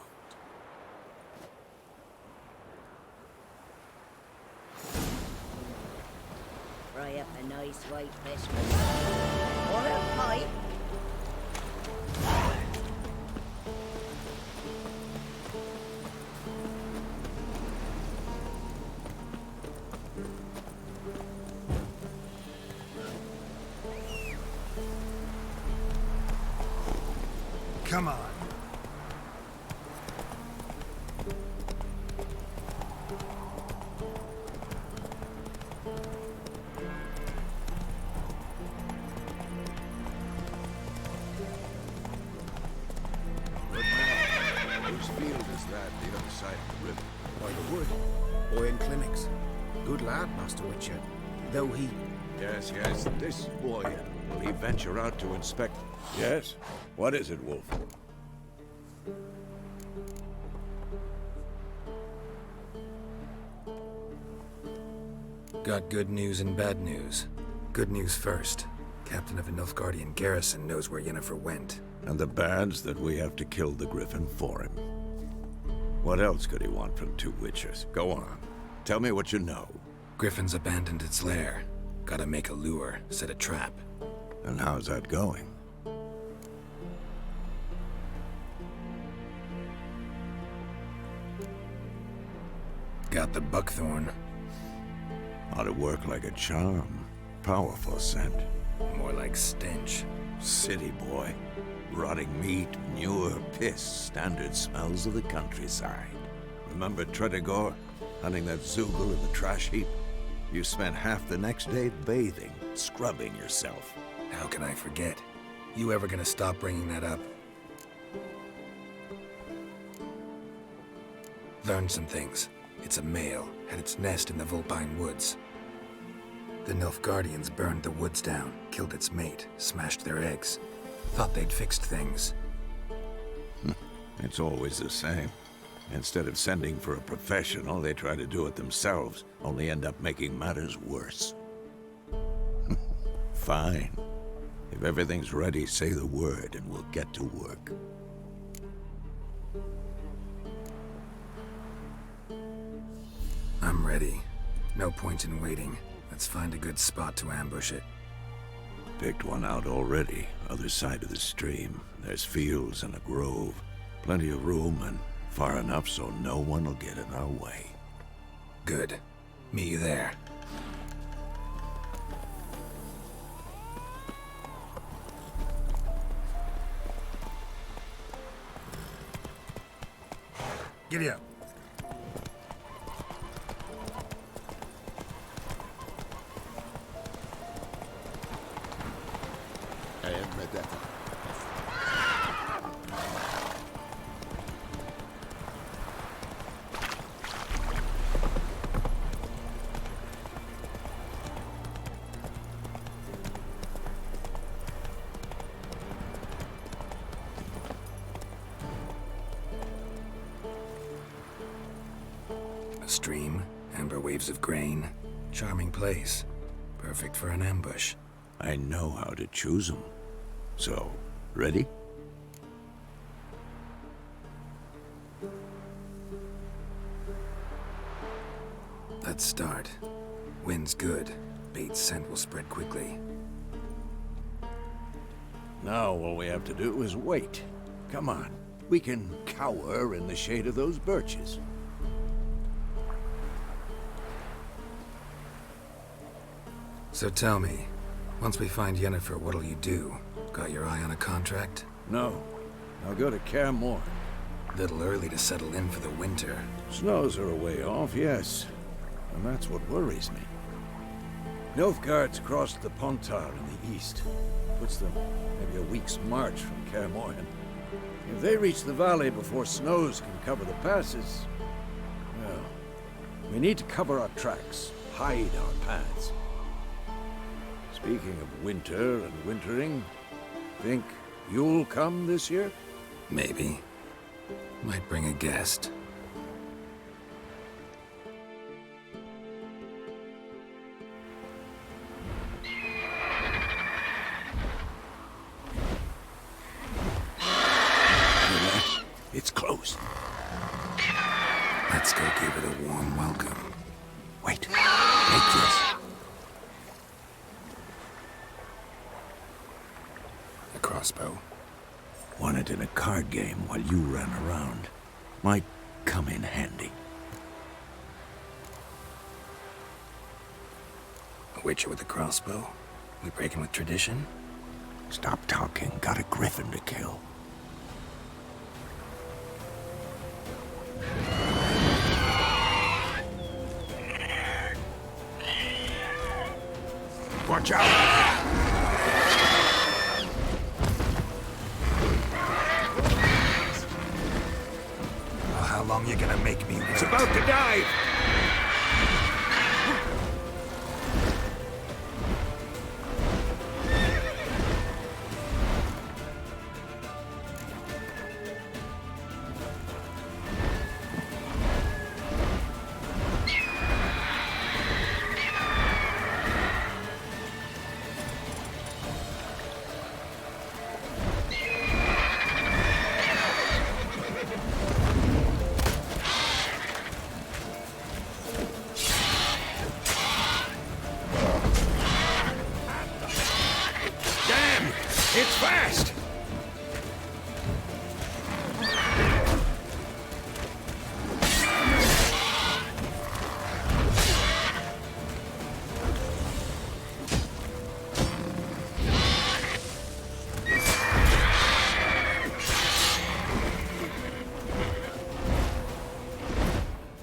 Fry up a nice white biscuit. Or a pipe. Come on. Whose field is that, the other side of the river? By the wood. Boy in clinics. Good lad, Master Witcher. Though he... Yes, this boy. Will he venture out to inspect? Yes. What is it, Wolf? Got good news and bad news. Good news first. Captain of a Nilfgaardian garrison knows where Yennefer went. And the bad's that we have to kill the Griffin for him. What else could he want from two witches? Go on. Tell me what you know. Griffin's abandoned its lair. Gotta make a lure, set a trap. And how's that going? Got the buckthorn. Ought to work like a charm. Powerful scent. More like stench. City boy. Rotting meat, manure, piss. Standard smells of the countryside. Remember Tredegor? Hunting that Zoogle in the trash heap? You spent half the next day bathing, scrubbing yourself. How can I forget? You ever gonna stop bringing that up? Learned some things. It's a male, had its nest in the Vulpine Woods. The Nilfgaardians burned the woods down, killed its mate, smashed their eggs. Thought they'd fixed things. It's always the same. Instead of sending for a professional, they try to do it themselves, only end up making matters worse. Fine. If everything's ready, say the word and we'll get to work. I'm ready. No point in waiting. Let's find a good spot to ambush it. Picked one out already, other side of the stream. There's fields and a grove. Plenty of room and far enough so no one will get in our way. Good. Meet you there. Giddy up. A stream, amber waves of grain. Charming place. Perfect for an ambush. I know how to choose them. So, ready? Let's start. Wind's good. Bait's scent will spread quickly. Now all we have to do is wait. Come on. We can cower in the shade of those birches. So tell me, once we find Yennefer, what'll you do? Got your eye on a contract? No. I'll go to Kaer Little early to settle in for the winter. Snows are a way off, yes. and that's what worries me. Nilfgaard's crossed the Pontar in the east. Puts them maybe a week's march from Kaer Morhen. If they reach the valley before snows can cover the passes, well, we need to cover our tracks, hide our paths. Speaking of winter and wintering, think you'll come this year? Maybe. Might bring a guest. It's close. Let's go give it a warm welcome. Wait. Take this. A crossbow. Won it in a card game while you ran around. Might come in handy. A witcher with a crossbow? We breaking with tradition? Stop talking. Got a griffin to kill. Watch out! Well, how long you gonna make me wait? It's about to dive! It's fast!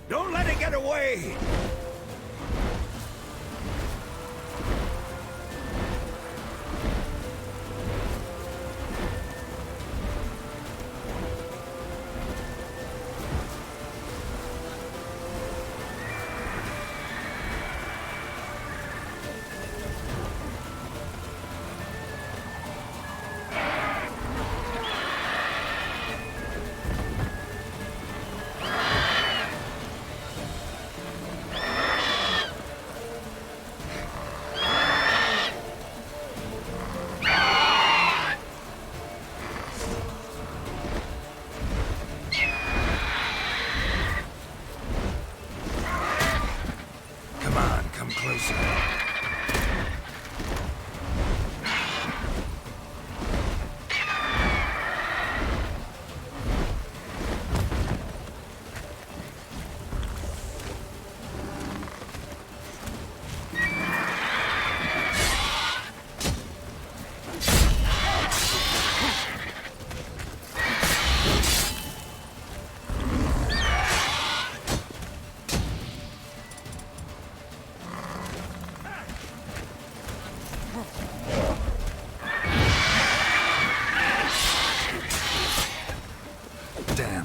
Don't let it get away! Come closer. Damn.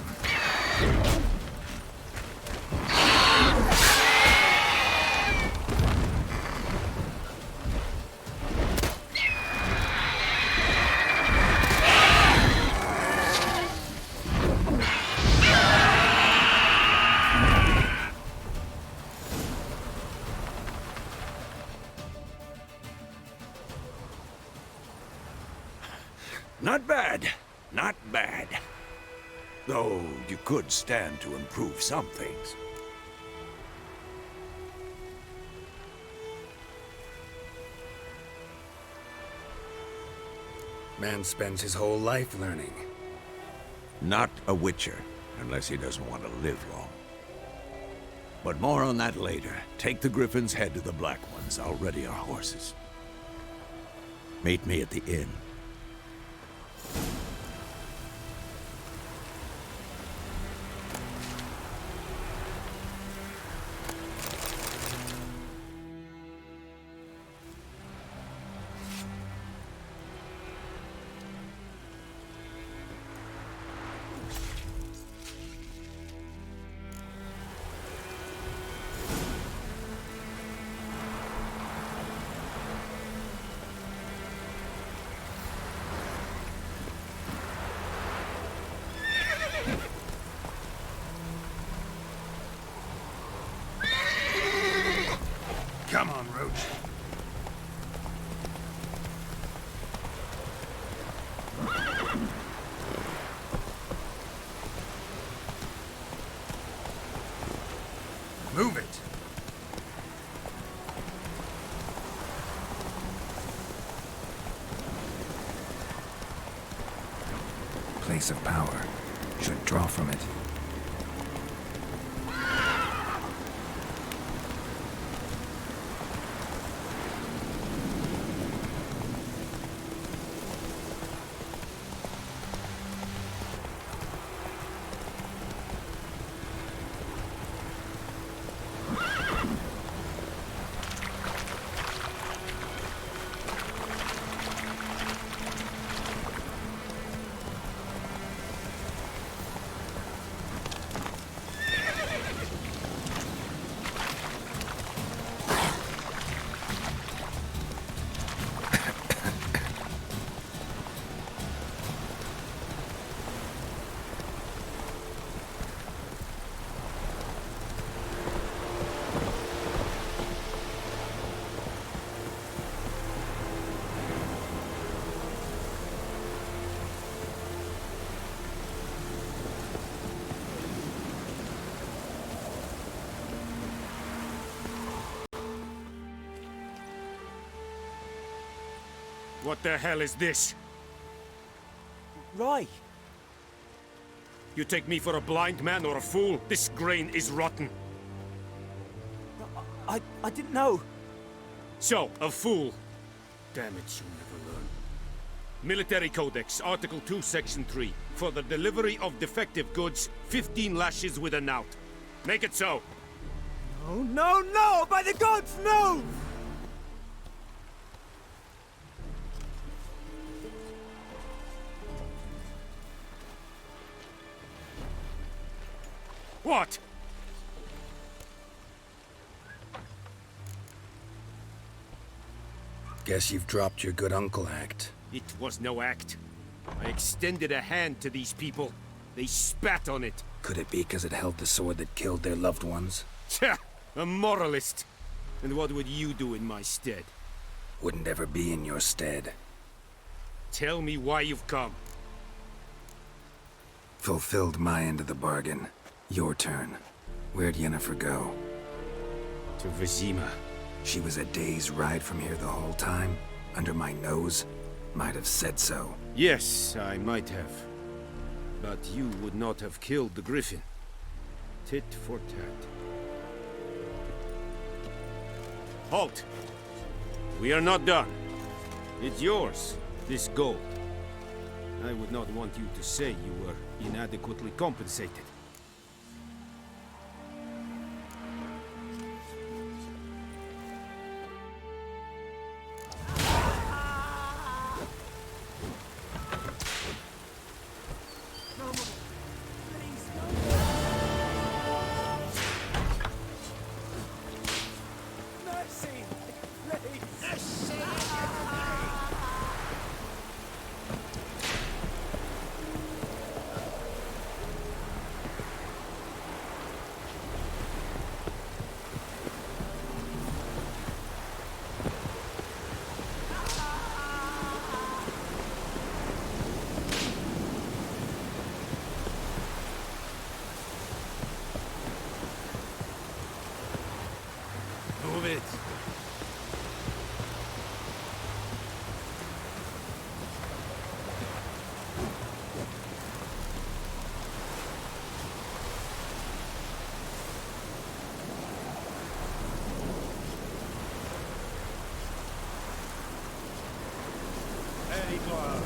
Not bad. Not bad. Though you could stand to improve some things. Man spends his whole life learning. Not a witcher, unless he doesn't want to live long. But more on that later. Take the Griffin's head to the Black Ones. I'll ready our horses. Meet me at the inn. place of power should draw from it. What the hell is this? Rye! You take me for a blind man or a fool? This grain is rotten. I didn't know. So, a fool. Damn it, you'll never learn. Military Codex, Article 2, Section 3. For the delivery of defective goods, 15 lashes with a knout. Make it so. No, no, no! By the gods, no! What? Guess you've dropped your good uncle act. It was no act. I extended a hand to these people. They spat on it. Could it be because it held the sword that killed their loved ones? Tja! A moralist. And what would you do in my stead? Wouldn't ever be in your stead. Tell me why you've come. Fulfilled my end of the bargain. Your turn. Where'd Yennefer go? To Vizima. She was a day's ride from here the whole time? Under my nose? Might have said so. Yes, I might have. But you would not have killed the griffin. Tit for tat. Halt! We are not done. It's yours, this gold. I would not want you to say you were inadequately compensated. Move it. Very good.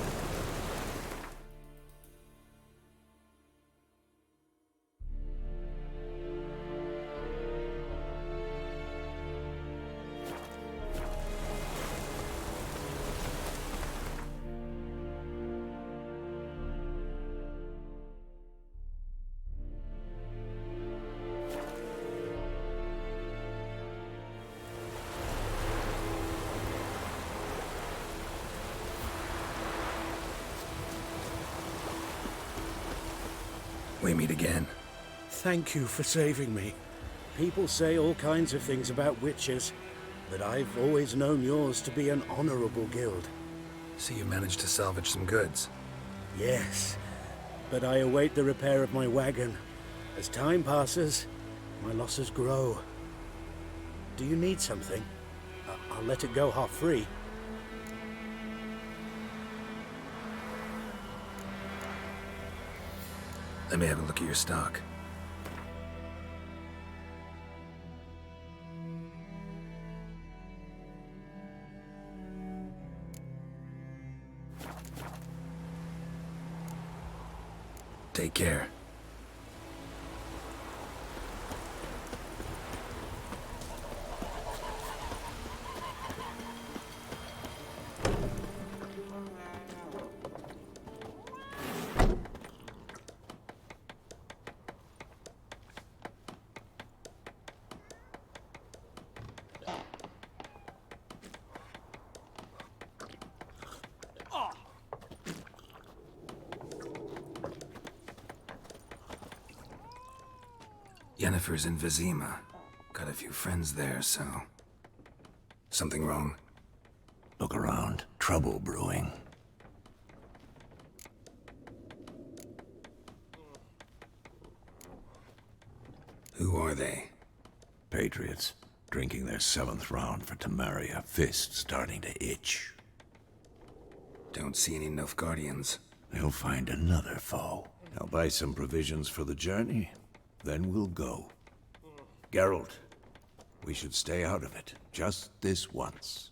We meet again. Thank you for saving me. People say all kinds of things about witches, but I've always known yours to be an honorable guild. So you managed to salvage some goods? Yes, but I await the repair of my wagon. As time passes, my losses grow. Do you need something? I'll let it go half-free. Let me have a look at your stock. Take care. Yennefer's in Vizima. Got a few friends there, so... Something wrong? Look around. Trouble brewing. Who are they? Patriots. Drinking their 7th round for Temeria. Fist starting to itch. Don't see any Nilfgaardians. They'll find another foe. I'll buy some provisions for the journey. Then we'll go. Geralt, we should stay out of it. Just this once.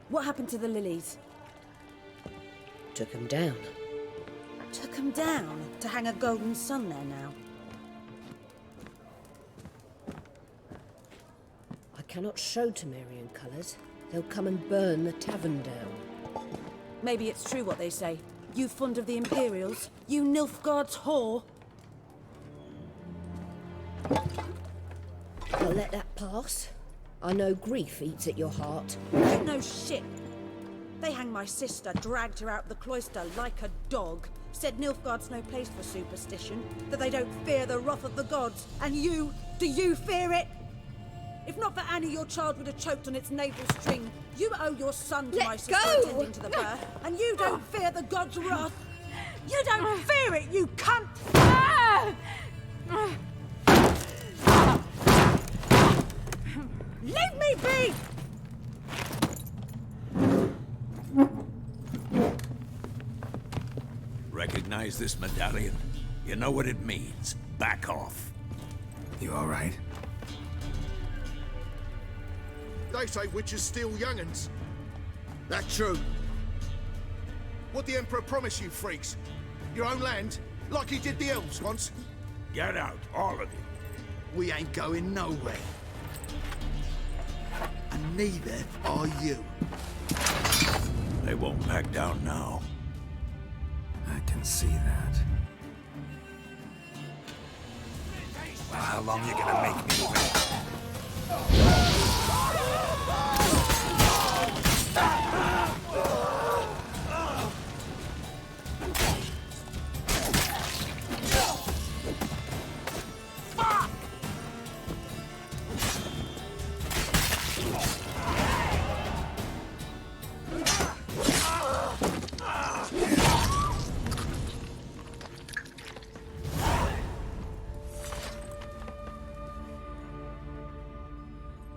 What happened to the lilies? Took 'em down. Took 'em down to hang a golden sun there now. I cannot show Temerian colours. They'll come and burn the tavern down. Maybe it's true what they say. You fond of the Imperials? You Nilfgaard's whore? I'll let that pass. I know grief eats at your heart. You know shit. They hanged my sister, dragged her out the cloister like a dog. Said Nilfgaard's no place for superstition, that they don't fear the wrath of the gods. And you, do you fear it? If not for Annie, your child would have choked on its navel string. You owe your son to my sister attending to the birth, and you don't fear the gods' wrath. You don't fear it, you cunt! Leave me be! Recognize this medallion? You know what it means. Back off. You all right? They say witches steal young'uns. That true. What the Emperor promised you freaks? Your own land? Like he did the elves once? Get out, all of you. We ain't going nowhere. And neither are you. They won't back down now. I can see that. Well, how long you gonna make me wait?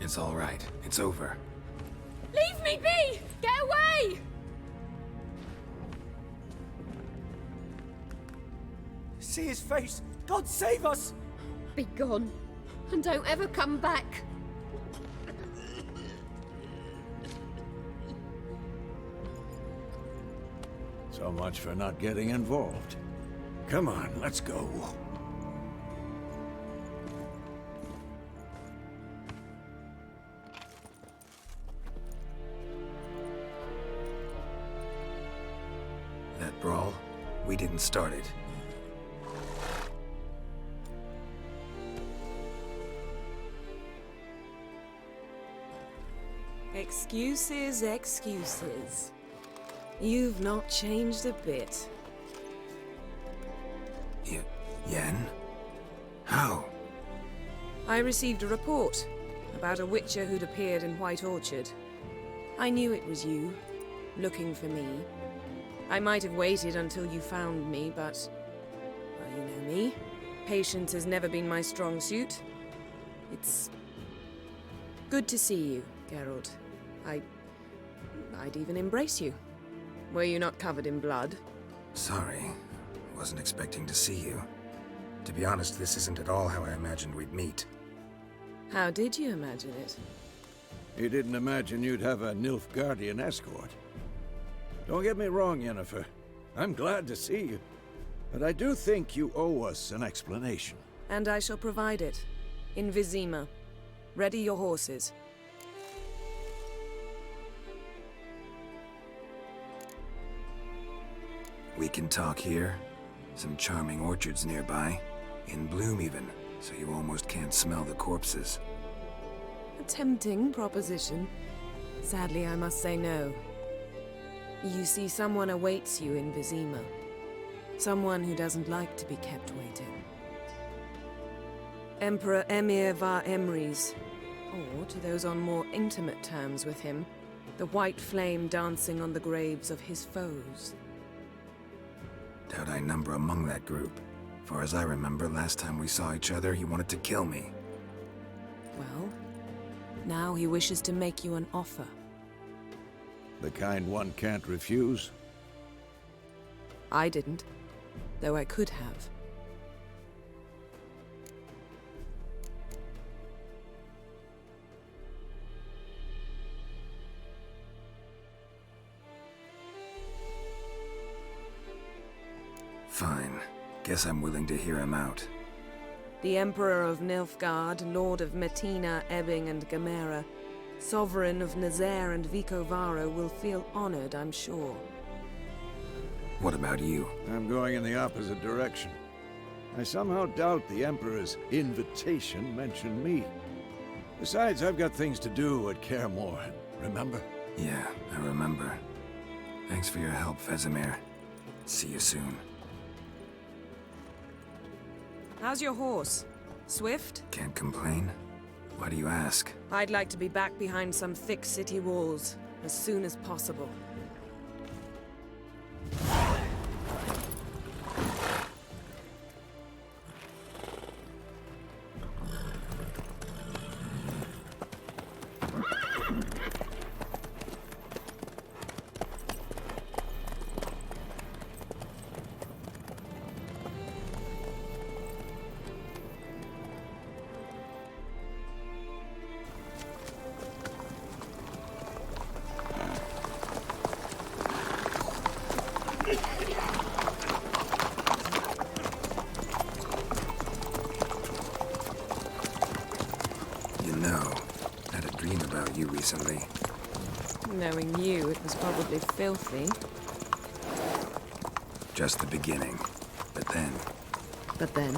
It's all right. It's over. Leave me be! Get away! See his face! God save us! Be gone, and don't ever come back. So much for not getting involved. Come on, let's go. That brawl, we didn't start it. Excuses, excuses. You've not changed a bit. Yen? How? I received a report about a witcher who'd appeared in White Orchard. I knew it was you, looking for me. I might have waited until you found me, but... well, you know me. Patience has never been my strong suit. It's Good to see you, Geralt. I'd even embrace you. Were you not covered in blood? Sorry. Wasn't expecting to see you. To be honest, this isn't at all how I imagined we'd meet. How did you imagine it? You didn't imagine you'd have a Nilfgaardian escort. Don't get me wrong, Yennefer. I'm glad to see you. But I do think you owe us an explanation. And I shall provide it. In Vizima. Ready your horses. We can talk here. Some charming orchards nearby. In bloom even, so you almost can't smell the corpses. A tempting proposition. Sadly, I must say no. You see, someone awaits you in Vizima. Someone who doesn't like to be kept waiting. Emperor Emir var Emrys, or to those on more intimate terms with him, the white flame dancing on the graves of his foes. Doubt I number among that group. Far as I remember, last time we saw each other, he wanted to kill me. Well, now he wishes to make you an offer. The kind one can't refuse? I didn't, though I could have. Fine. Guess I'm willing to hear him out. The Emperor of Nilfgaard, Lord of Metina, Ebbing and Gamera, Sovereign of Nazaire and Vicovaro will feel honored, I'm sure. What about you? I'm going in the opposite direction. I somehow doubt the Emperor's invitation mentioned me. Besides, I've got things to do at Kaer Morhen, remember? Yeah, I remember. Thanks for your help, Vesemir. See you soon. How's your horse? Swift? Can't complain. Why do you ask? I'd like to be back behind some thick city walls as soon as possible. You know, I had a dream about you recently. Knowing you, it was probably filthy. Just the beginning. But then... But then?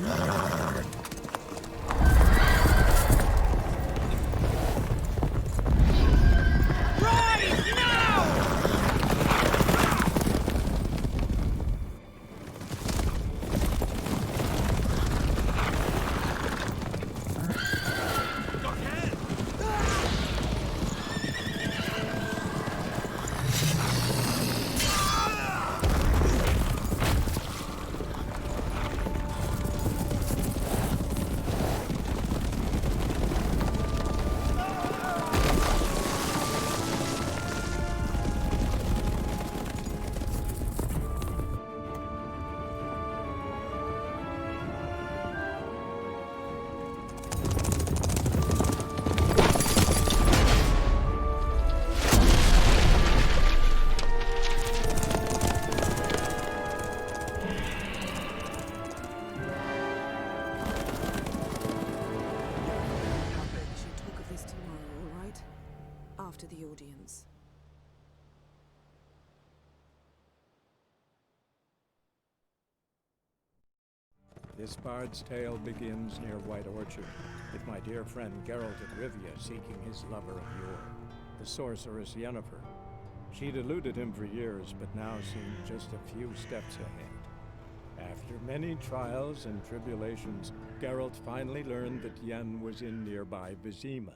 After the audience. This bard's tale begins near White Orchard, with my dear friend Geralt of Rivia seeking his lover of yore, the sorceress Yennefer. She'd eluded him for years, but now seemed just a few steps ahead. After many trials and tribulations, Geralt finally learned that Yen was in nearby Vizima.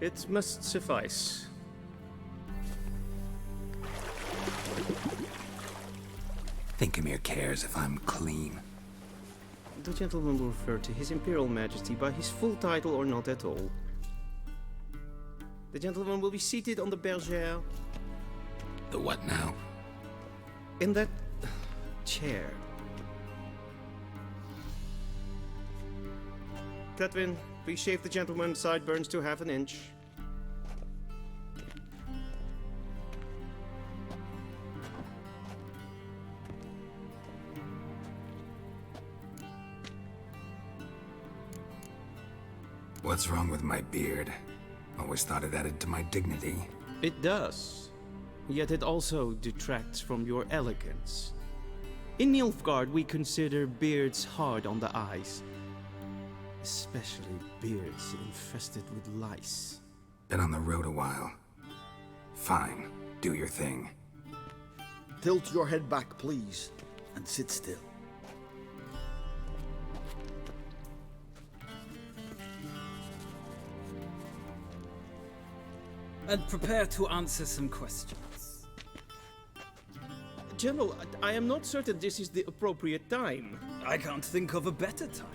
It must suffice. Thinkamere cares if I'm clean. The gentleman will refer to His Imperial Majesty by his full title or not at all. The gentleman will be seated on the bergère. The what now? In that chair. Cletwin, please shave the gentleman's sideburns to half an inch. What's wrong with my beard? Always thought it added to my dignity. It does. Yet it also detracts from your elegance. In Nilfgaard, we consider beards hard on the eyes. Especially beards infested with lice. Been on the road a while. Fine, do your thing. Tilt your head back, please, and sit still. And prepare to answer some questions. General, I am not certain this is the appropriate time. I can't think of a better time.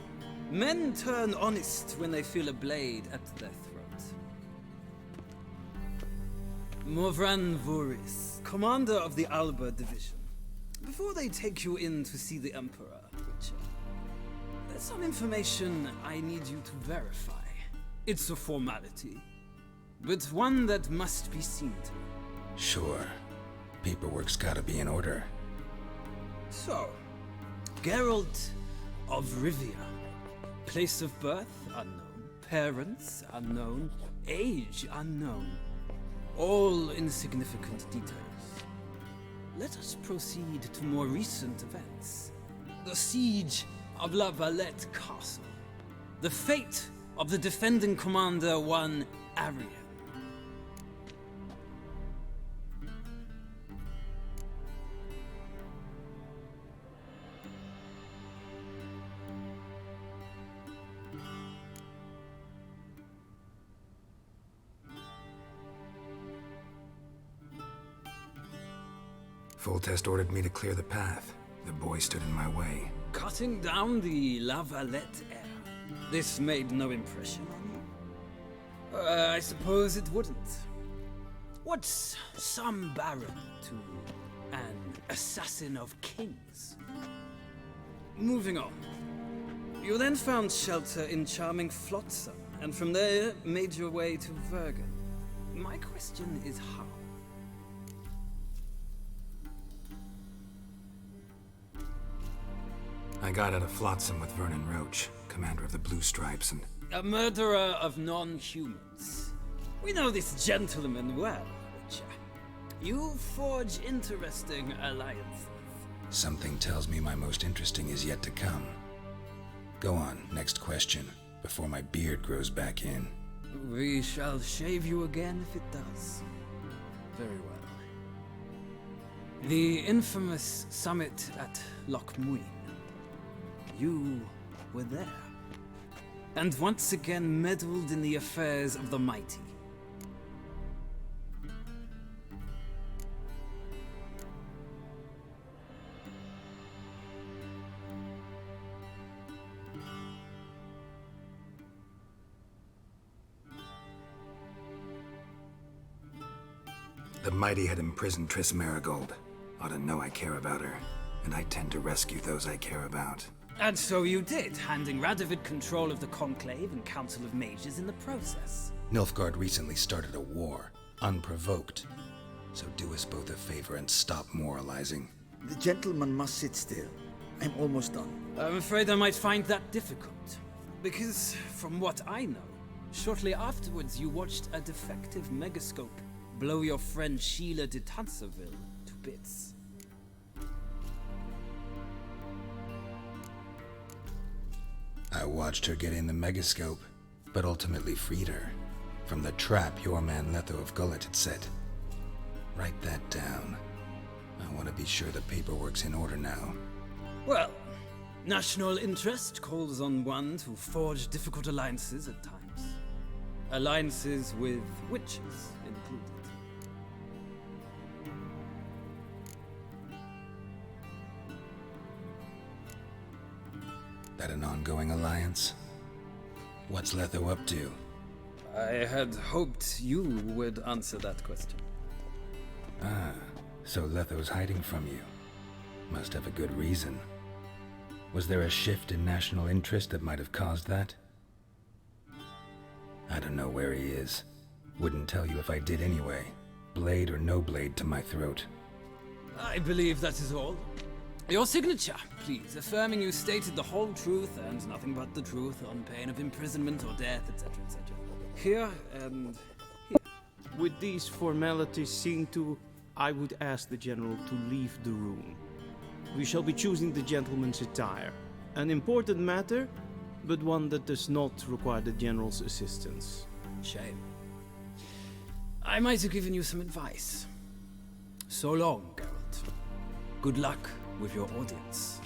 Men turn honest when they feel a blade at their throat. Morvran Vuris, commander of the Alba Division. Before they take you in to see the Emperor, Witcher, there's some information I need you to verify. It's a formality, but one that must be seen to. Sure. Paperwork's gotta be in order. So, Geralt of Rivia. Place of birth, unknown. Parents, unknown. Age, unknown. All insignificant details. Let us proceed to more recent events. The siege of La Valette Castle. The fate of the defending commander, one Arian. Foltest ordered me to clear the path. The boy stood in my way. Cutting down the La Valette heir. This made no impression on you? I suppose it wouldn't. What's some baron to an assassin of kings? Moving on. You then found shelter in charming Flotsam, and from there made your way to Vergen. My question is how? I got out of Flotsam with Vernon Roach, commander of the Blue Stripes, and... A murderer of non-humans. We know this gentleman well, Witcher. You forge interesting alliances. Something tells me my most interesting is yet to come. Go on, next question, before my beard grows back in. We shall shave you again if it does. Very well. The infamous summit at Loch Muin. You were there, and once again meddled in the affairs of the mighty. The mighty had imprisoned Triss Marigold. Ought to know I care about her, and I tend to rescue those I care about. And so you did, handing Radovid control of the Conclave and Council of Mages in the process. Nilfgaard recently started a war, unprovoked. So do us both a favor and stop moralizing. The gentleman must sit still. I'm almost done. I'm afraid I might find that difficult. Because, from what I know, shortly afterwards you watched a defective megascope blow your friend Sheila de Tanserville to bits. I watched her get in the megascope, but ultimately freed her from the trap your man Letho of Gullet had set. Write that down. I want to be sure the paperwork's in order now. Well, national interest calls on one to forge difficult alliances at times. Alliances with witches included. That an ongoing alliance? What's Letho up to? I had hoped you would answer that question. Ah, so Letho's hiding from you. Must have a good reason. Was there a shift in national interest that might have caused that? I don't know where he is. Wouldn't tell you if I did anyway. Blade or no blade to my throat. I believe that is all. Your signature, please, affirming you stated the whole truth and nothing but the truth on pain of imprisonment or death, etc., etc. Here and here. With these formalities seen to, I would ask the General to leave the room. We shall be choosing the gentleman's attire. An important matter, but one that does not require the General's assistance. Shame. I might have given you some advice. So long, Geralt. Good luck with your audience.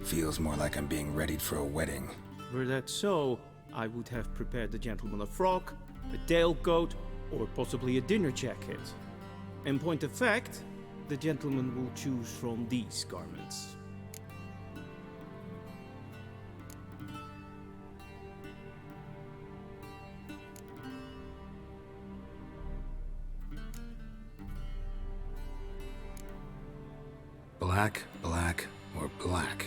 Feels more like I'm being readied for a wedding. Were that so, I would have prepared the gentleman a frock, a tailcoat, or possibly a dinner jacket. In point of fact, the gentleman will choose from these garments. Black, black, or black?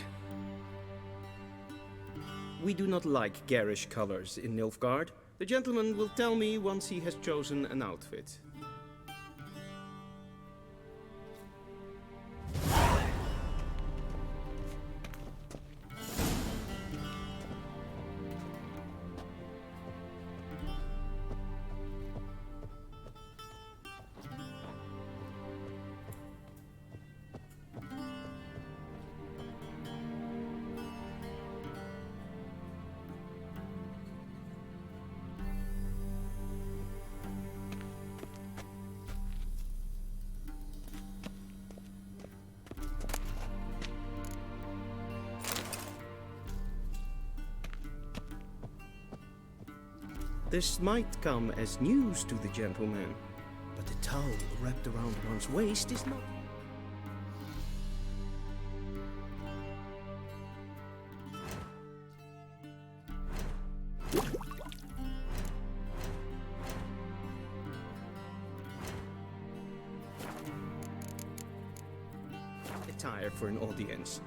We do not like garish colors in Nilfgaard. The gentleman will tell me once he has chosen an outfit. This might come as news to the gentleman, but the towel wrapped around one's waist is not. Attire for an audience.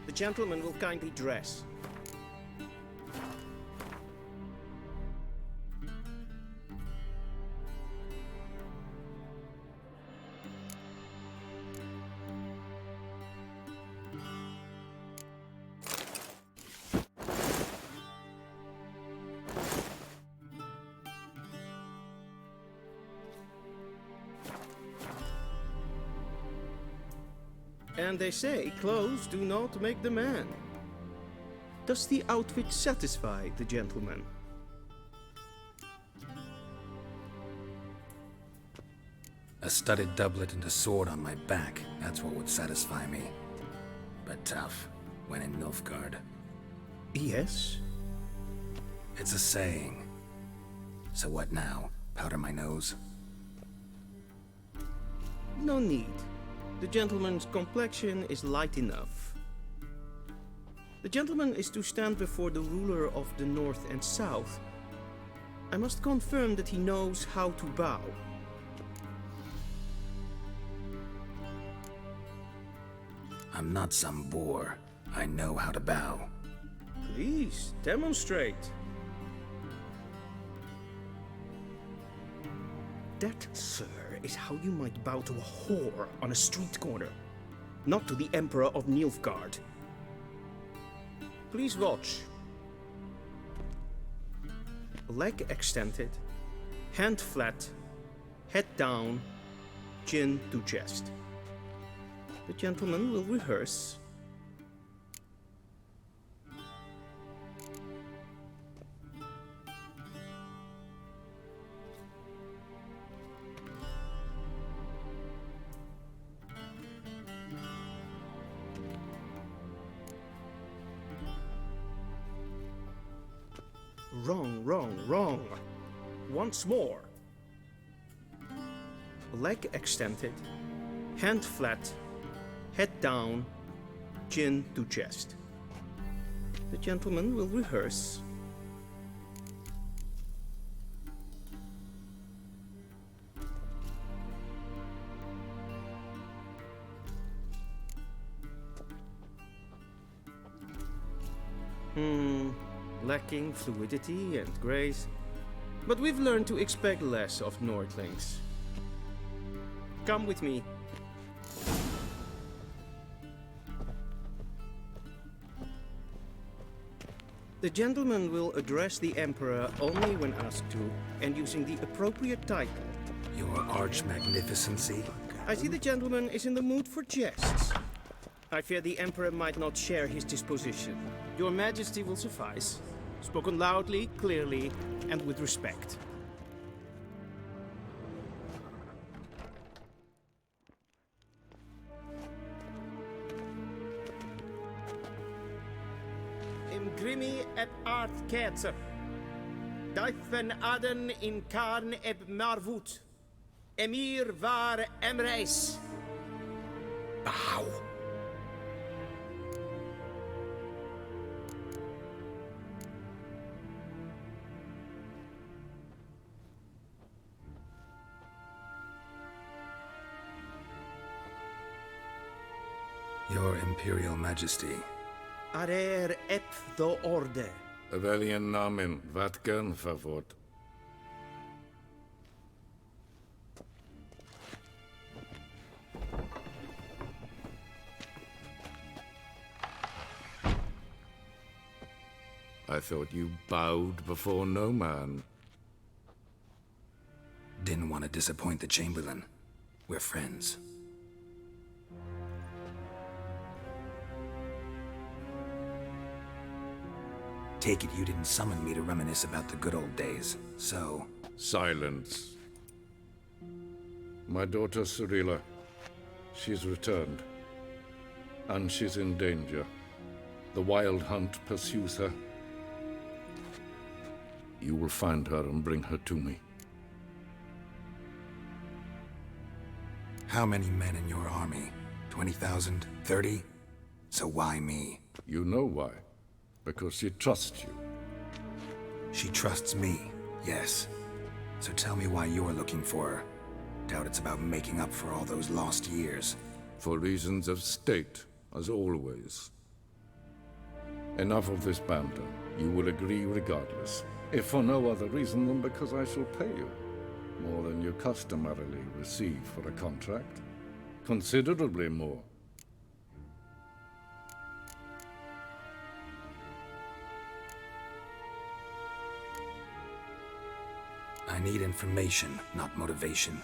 The gentleman will kindly dress. And they say clothes do not make the man. Does the outfit satisfy the gentleman? A studded doublet and a sword on my back, that's what would satisfy me. But tough, when in Nilfgaard. Yes? It's a saying. So what now? Powder my nose? No need. The gentleman's complexion is light enough. The gentleman is to stand before the ruler of the North and South. I must confirm that he knows how to bow. I'm not some boor. I know how to bow. Please, demonstrate. That, sir, is how you might bow to a whore on a street corner, not to the Emperor of Nilfgaard. Please watch. Leg extended, hand flat, head down, chin to chest. The gentleman will rehearse. Wrong, wrong, wrong. Once more. Leg extended, hand flat, head down, chin to chest. The gentleman will rehearse. Lacking fluidity and grace, but we've learned to expect less of Nordlings. Come with me. The gentleman will address the Emperor only when asked to, and using the appropriate title. Your Arch-Magnificency? I see the gentleman is in the mood for jests. I fear the Emperor might not share his disposition. Your Majesty will suffice. Spoken loudly, clearly, and with respect. Imgrimi et art ketzer. Duifen aden in karn eb marvut. Emir var emreis. Bow. Your Imperial Majesty. Arer ep do orde. Welchen Namen? Wat gern verwort? I thought you bowed before no man. Didn't want to disappoint the Chamberlain. We're friends. Take it you didn't summon me to reminisce about the good old days, so... Silence. My daughter Cyrilla, she's returned. And she's in danger. The Wild Hunt pursues her. You will find her and bring her to me. How many men in your army? 20,000? 30? So why me? You know why. Because she trusts you. She trusts me, yes. So tell me why you're looking for her. Doubt it's about making up for all those lost years. For reasons of state, as always. Enough of this banter. You will agree regardless. If for no other reason than because I shall pay you. More than you customarily receive for a contract. Considerably more. I need information, not motivation.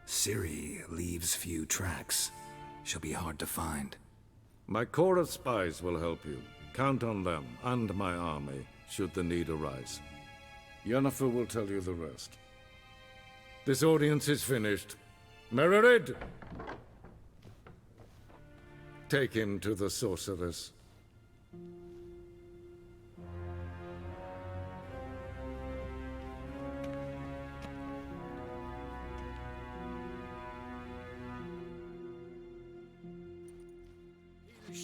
Ciri leaves few tracks. She'll be hard to find. My corps of spies will help you. Count on them, and my army, should the need arise. Yennefer will tell you the rest. This audience is finished. Mererid! Take him to the sorceress.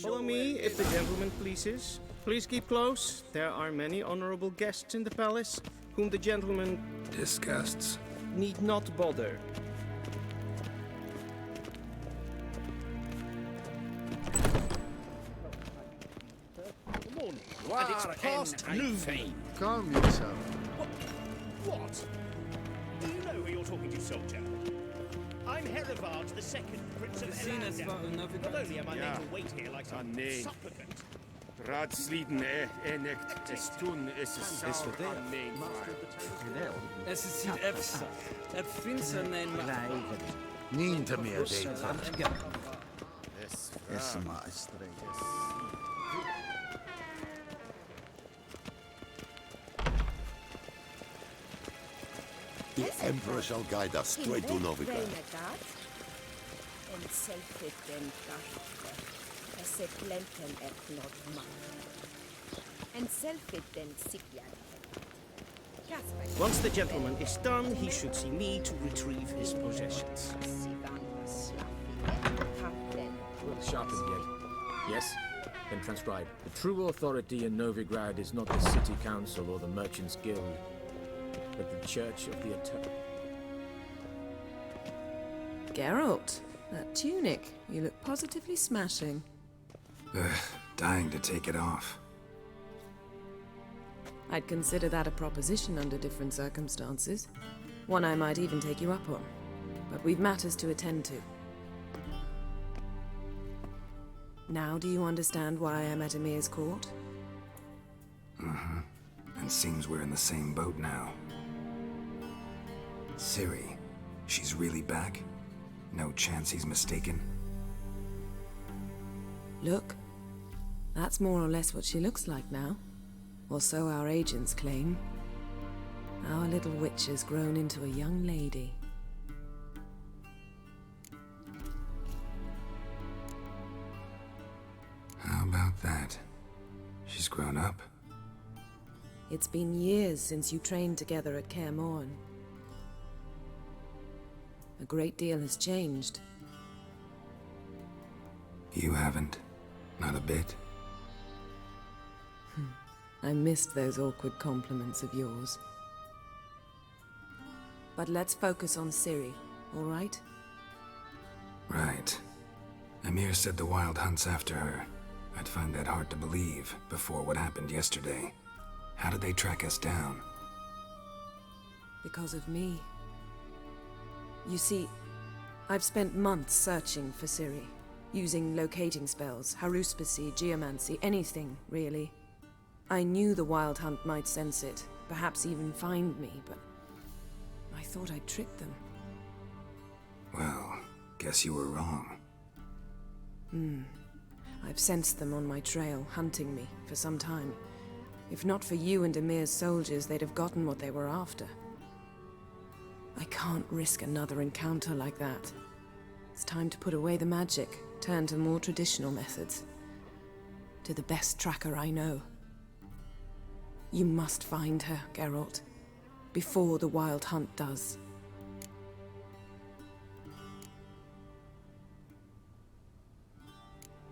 Follow me, if the gentleman pleases. Please keep close. There are many honorable guests in the palace, whom the gentleman... disgusts. ...need not bother. And it's past noon. Calm yourself. What? Do you know who you're talking to, soldier? I'm Herivard II, Prince of Elanda. Not only am I made to wait here like some supplicant. Raadsleden echt es tun es is Es ist het Epsa. Het vindt zijn naam. Niente meer, David. Es maestre. The Emperor shall guide us straight to Novigrad. En selvfitten kahte. Se plenten et not man. En selvfitten sikjan. Once the gentleman is done, he should see me to retrieve his possessions. Sharpen the gate. Yes? Then transcribe. The true authority in Novigrad is not the city council or the merchants' guild, but the Church of the Eternal. Geralt, that tunic. You look positively smashing. Ugh, dying to take it off. I'd consider that a proposition under different circumstances. One I might even take you up on. But we've matters to attend to. Now do you understand why I'm at Emir's court? Mm-hmm. And seems we're in the same boat now. Ciri, she's really back? No chance he's mistaken? Look, that's more or less what she looks like now. Or so our agents claim. Our little witch has grown into a young lady. How about that? She's grown up? It's been years since you trained together at Kaer Morhen. A great deal has changed. You haven't? Not a bit? I missed those awkward compliments of yours. But let's focus on Ciri, all right? Right. Emir said the Wild Hunt's after her. I'd find that hard to believe before what happened yesterday. How did they track us down? Because of me. You see, I've spent months searching for Ciri, using locating spells, haruspicy, geomancy, anything, really. I knew the Wild Hunt might sense it, perhaps even find me, but I thought I'd tricked them. Well, guess you were wrong. I've sensed them on my trail, hunting me, for some time. If not for you and Emir's soldiers, they'd have gotten what they were after. I can't risk another encounter like that. It's time to put away the magic, turn to more traditional methods. To the best tracker I know. You must find her, Geralt, before the Wild Hunt does.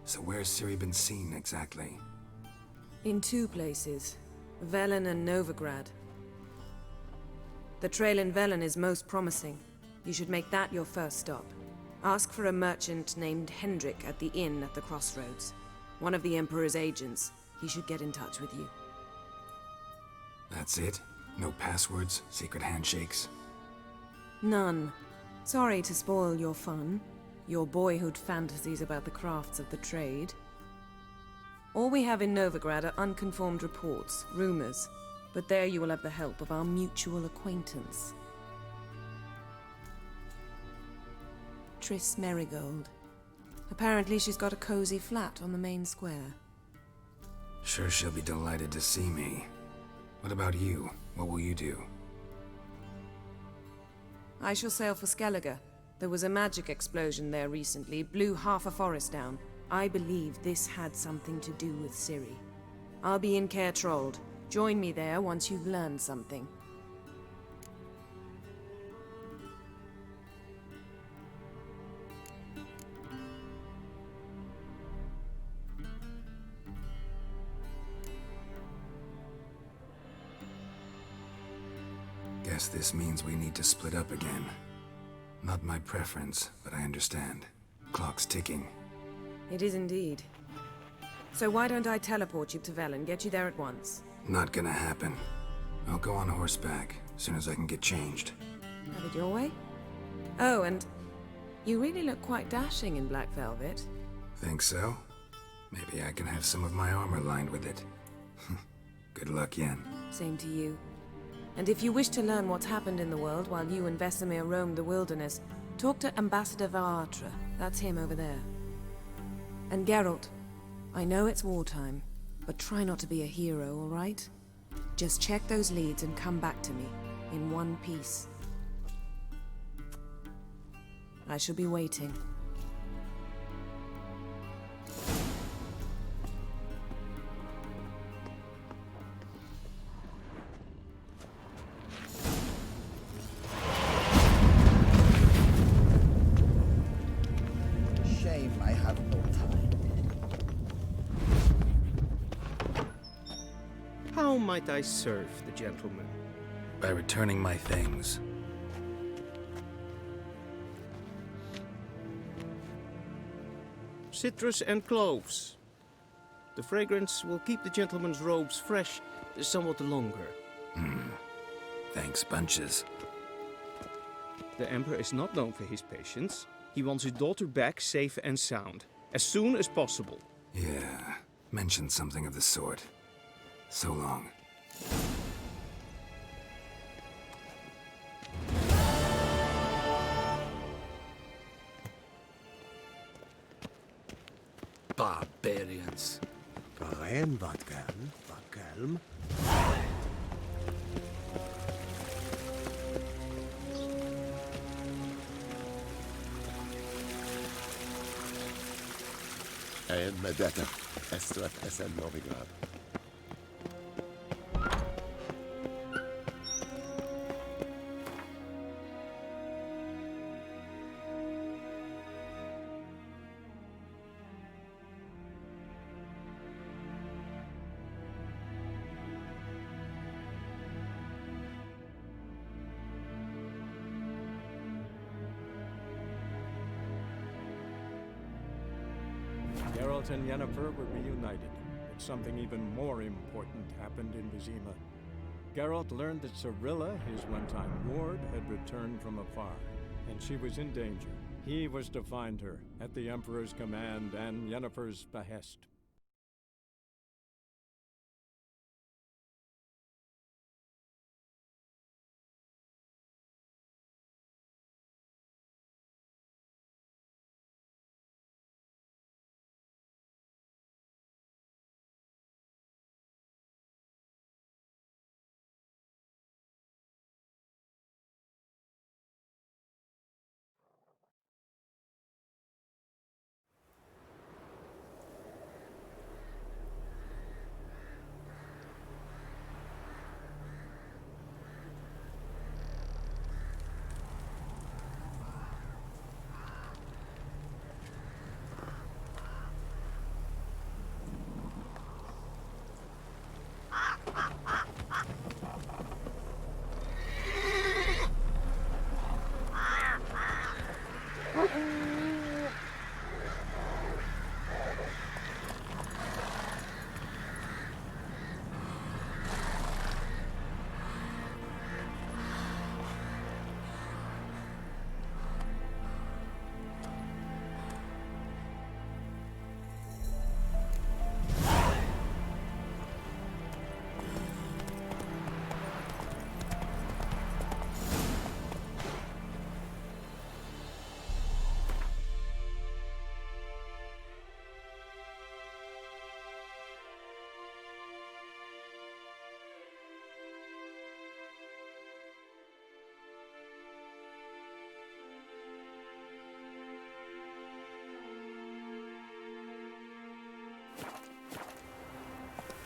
So where's Ciri been seen, exactly? In two places, Velen and Novigrad. The trail in Velen is most promising. You should make that your first stop. Ask for a merchant named Hendrik at the inn at the crossroads. One of the Emperor's agents. He should get in touch with you. That's it? No passwords, secret handshakes? None. Sorry to spoil your fun. Your boyhood fantasies about the crafts of the trade. All we have in Novigrad are unconfirmed reports, rumors. But there you will have the help of our mutual acquaintance. Triss Merigold. Apparently she's got a cozy flat on the main square. Sure she'll be delighted to see me. What about you? What will you do? I shall sail for Skellige. There was a magic explosion there recently, blew half a forest down. I believe this had something to do with Ciri. I'll be in Caer Trold. Join me there once you've learned something. Guess this means we need to split up again. Not my preference, but I understand. Clock's ticking. It is indeed. So why don't I teleport you to Velen, get you there at once? Not gonna happen. I'll go on horseback, as soon as I can get changed. Have it your way? Oh, and you really look quite dashing in black velvet. Think so? Maybe I can have some of my armor lined with it. Good luck, Yen. Same to you. And if you wish to learn what's happened in the world while you and Vesemir roamed the wilderness, talk to Ambassador Varatra. That's him over there. And Geralt, I know it's wartime, but try not to be a hero, all right? Just check those leads and come back to me, in one piece. I shall be waiting. How might I serve the gentleman? By returning my things. Citrus and cloves. The fragrance will keep the gentleman's robes fresh somewhat longer. Thanks, bunches. The Emperor is not known for his patience. He wants his daughter back safe and sound, as soon as possible. Yeah, mentioned something of the sort. So long. Barbarians. Waarin wat kalm? En met detta, Estrat SN Novigrad. Geralt and Yennefer were reunited, but something even more important happened in Vizima. Geralt learned that Cirilla, his one-time ward, had returned from afar, and she was in danger. He was to find her, at the Emperor's command and Yennefer's behest.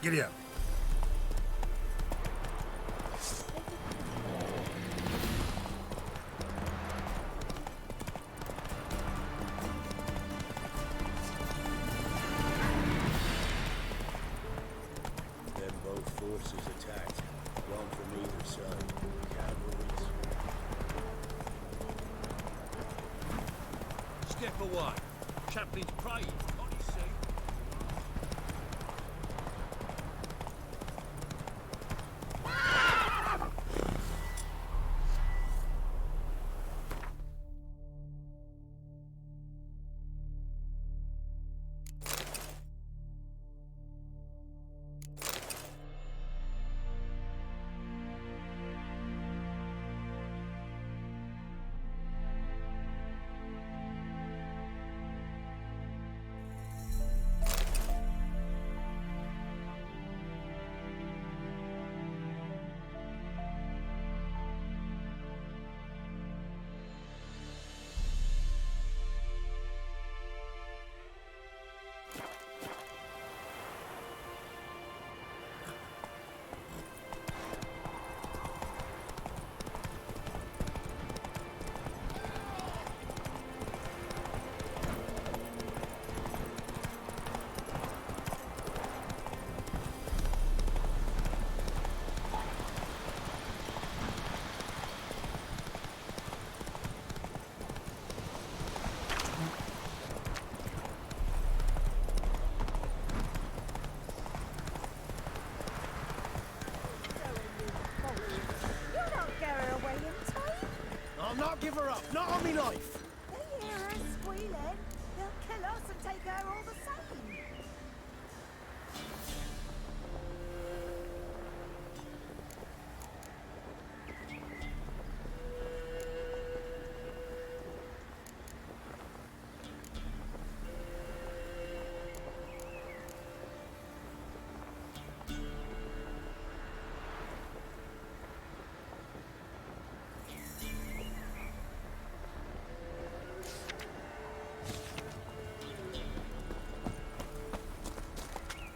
Giddy up. Then both forces attacked, one from either side. Cavalries. Step away. Chaplain's praying, can't you see? I'll give her up. Not on me life. They hear her squealing. They'll kill us and take her all the same.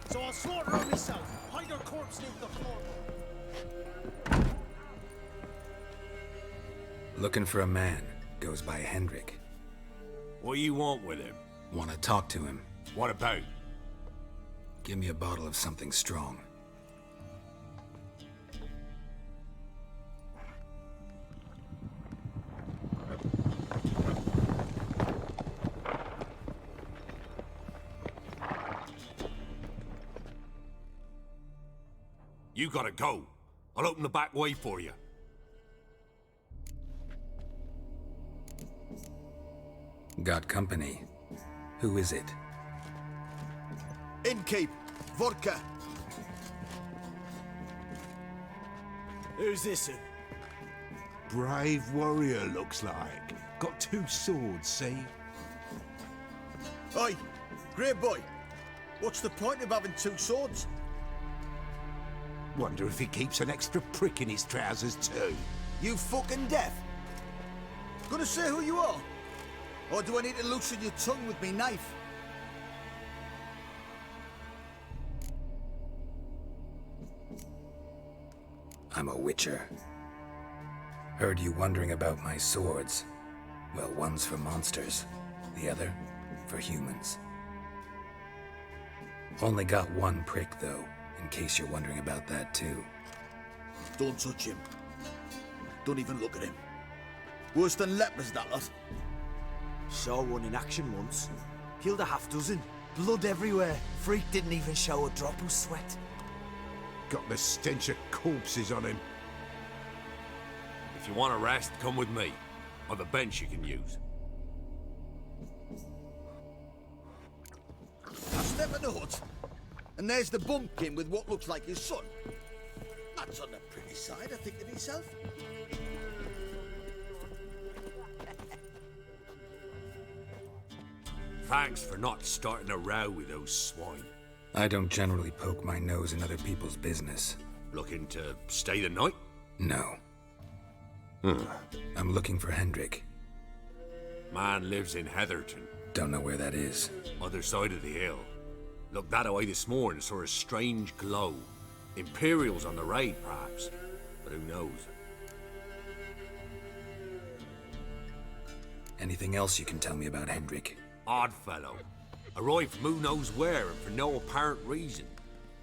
So I'll slaughter her myself. Hide her corpse neath the floor. Looking for a man. Goes by Hendrik. What do you want with him? Want to talk to him. What about? Give me a bottle of something strong. You gotta go. I'll open the back way for you. Got company. Who is it? Innkeep. Vodka. Who's this? Brave warrior, looks like. Got 2 swords, see? Oi, great boy. What's the point of having 2 swords? Wonder if he keeps an extra prick in his trousers too. You fucking deaf? Gonna say who you are? Or do I need to loosen your tongue with me knife? I'm a witcher. Heard you wondering about my swords. Well, one's for monsters, the other for humans. Only got 1 prick, though, in case you're wondering about that, too. Don't touch him. Don't even look at him. Worse than lepers, that lot. Saw one in action once. Killed a half dozen. Blood everywhere. Freak didn't even show a drop of sweat. Got the stench of corpses on him. If you want a rest, come with me. I've a bench you can use. I step in the hut, and there's the bumpkin with what looks like his son. That's on the pretty side, I think to myself. Thanks for not starting a row with those swine. I don't generally poke my nose in other people's business. Looking to stay the night? No. I'm looking for Hendrik. Man lives in Heatherton. Don't know where that is. Other side of the hill. Looked that away this morning, saw a strange glow. Imperials on the raid, perhaps. But who knows? Anything else you can tell me about Hendrik? Odd fellow. Arrived from who knows where and for no apparent reason.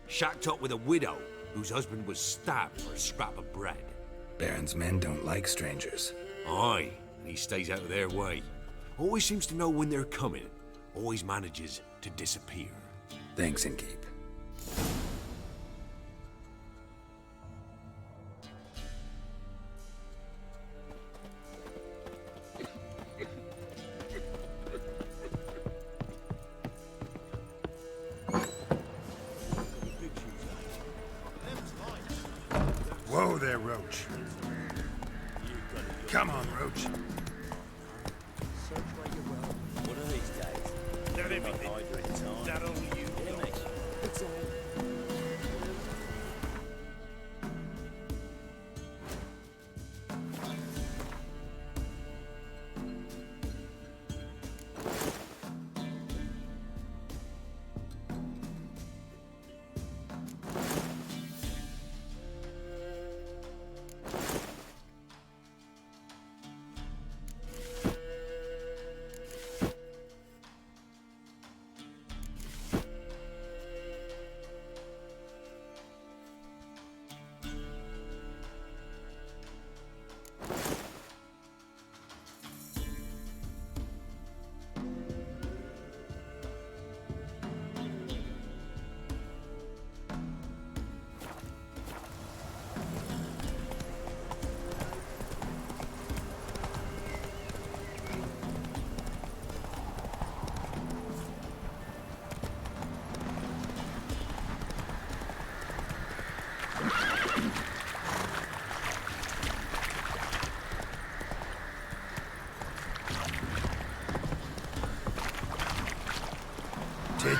Shacked up with a widow whose husband was stabbed for a scrap of bread. Baron's men don't like strangers. Aye, and he stays out of their way. Always seems to know when they're coming. Always manages to disappear. Thanks, Innkeep. Whoa there, Roach. Come on, Roach. One of these days. Not everything. Not only you. It's all.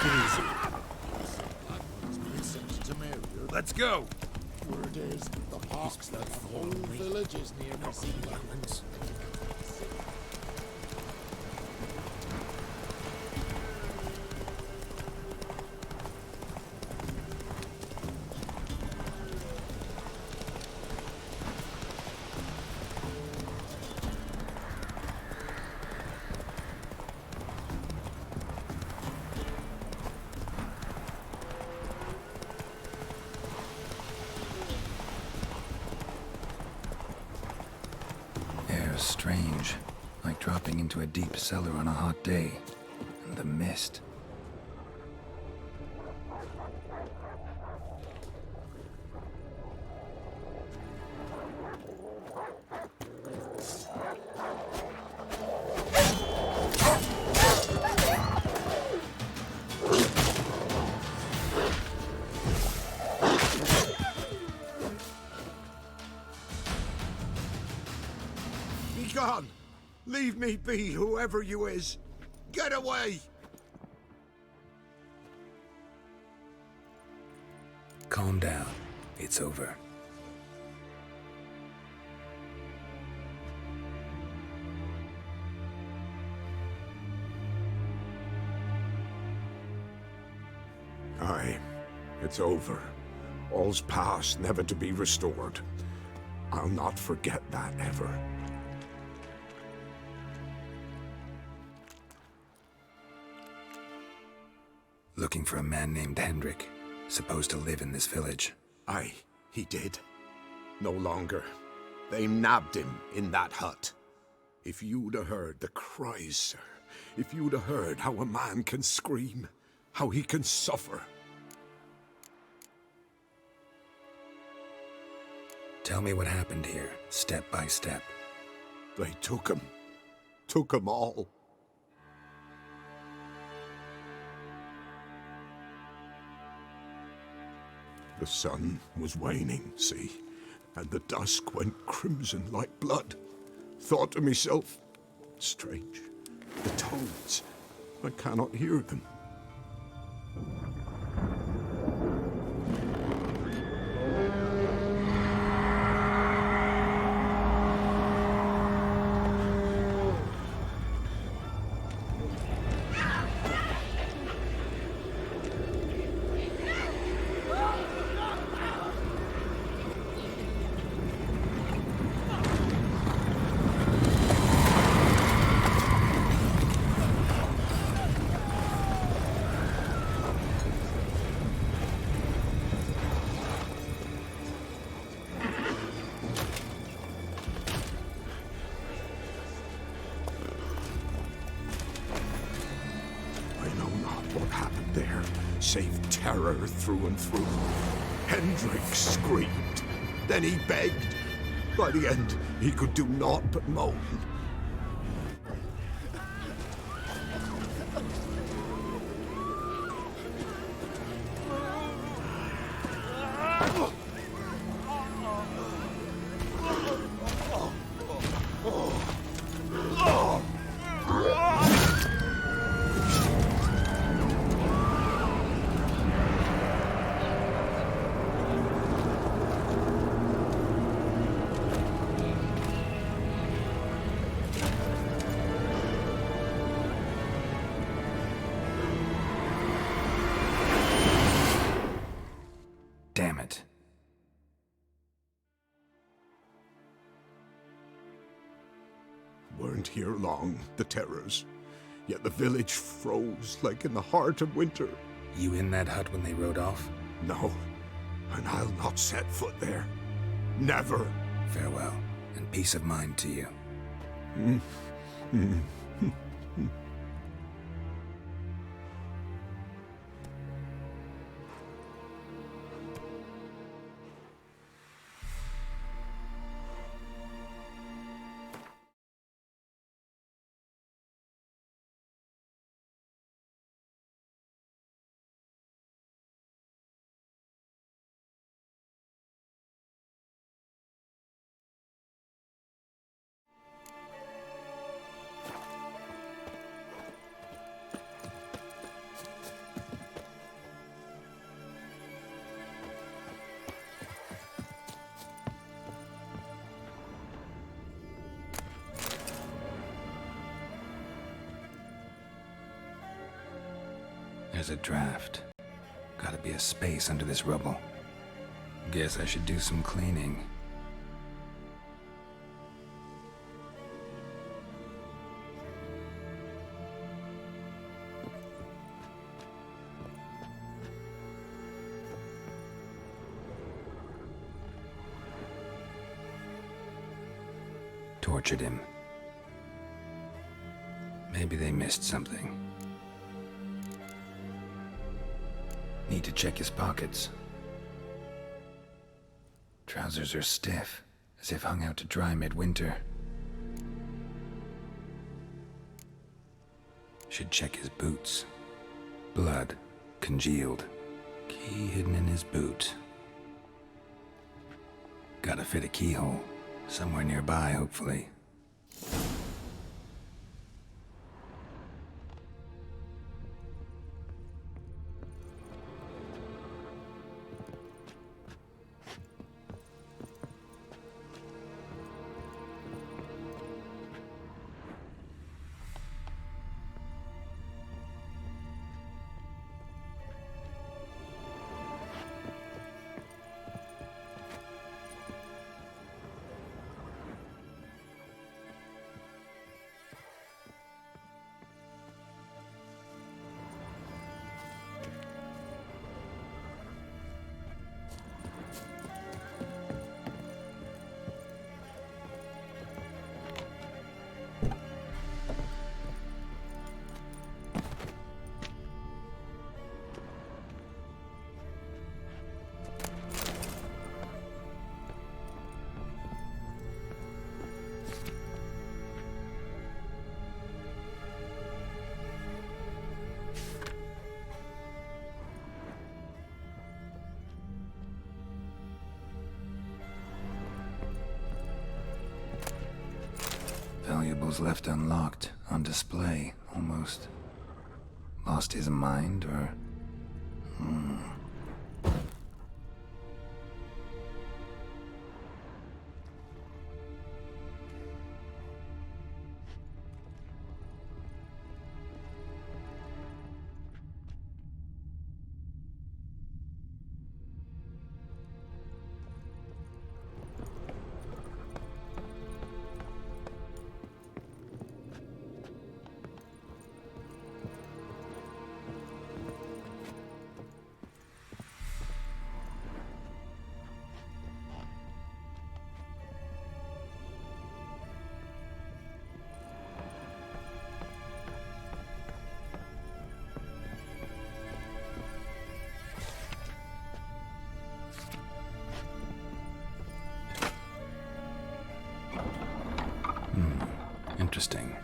easy. Let's go. Word is, the parks, the whole village is near me. Air's strange, like dropping into a deep cellar on a hot day. And the mist. Be gone! Leave me be, whoever you is! Get away! Calm down. It's over. Aye, it's over. All's past, never to be restored. I'll not forget that ever. Looking for a man named Hendrik, supposed to live in this village. Aye, he did. No longer. They nabbed him in that hut. If you'd have heard the cries, sir, if you'd have heard how a man can scream, how he can suffer. Tell me what happened here, step by step. They took him. Took him all. The sun was waning, see, and the dusk went crimson like blood. Thought to myself, strange, the toads, I cannot hear them. Save terror through and through. Hendrik screamed. Then he begged. By the end, he could do naught but moan. Damn it. Weren't here long, the terrors. Yet the village froze like in the heart of winter. You in that hut when they rode off? No, and I'll not set foot there. Never. Farewell, and peace of mind to you. There's a draft. Gotta be a space under this rubble. Guess I should do some cleaning. Tortured him. Maybe they missed something. Need to check his pockets. Trousers are stiff, as if hung out to dry midwinter. Should check his boots. Blood, congealed. Key hidden in his boot. Gotta fit a keyhole. Somewhere nearby, hopefully. Valuables left unlocked, on display, almost. Lost his mind, or... Interesting.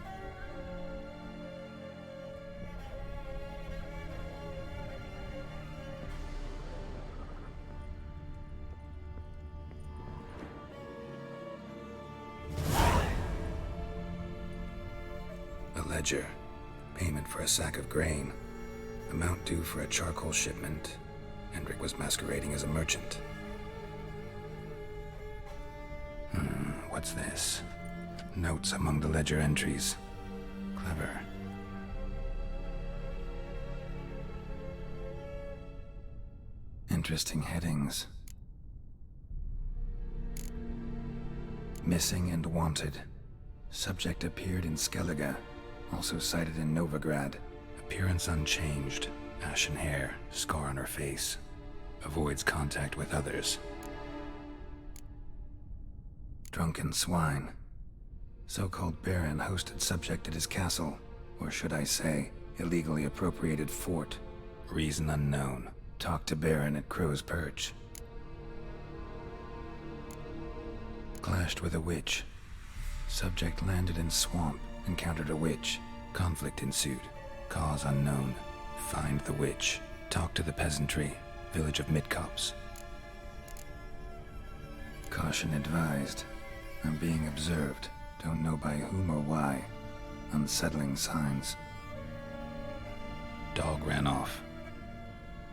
A ledger. Payment for a sack of grain. Amount due for a charcoal shipment. Hendrik was masquerading as a merchant. What's this? Notes among the ledger entries. Clever. Interesting headings. Missing and wanted. Subject appeared in Skellige. Also cited in Novigrad. Appearance unchanged. Ashen hair. Scar on her face. Avoids contact with others. Drunken swine. So-called Baron hosted subject at his castle, or should I say, illegally appropriated fort. Reason unknown. Talked to Baron at Crow's Perch. Clashed with a witch. Subject landed in swamp, encountered a witch. Conflict ensued. Cause unknown. Find the witch. Talk to the peasantry. Village of Midcopse. Caution advised. I'm being observed. Don't know by whom or why. Unsettling signs. Dog ran off.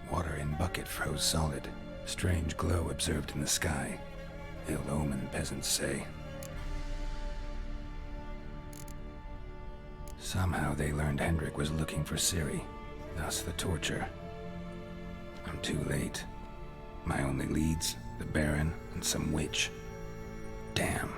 Water in bucket froze solid. Strange glow observed in the sky. Ill omen, peasants say. Somehow they learned Hendrik was looking for Ciri. Thus the torture. I'm too late. My only leads, the Baron and some witch. Damn.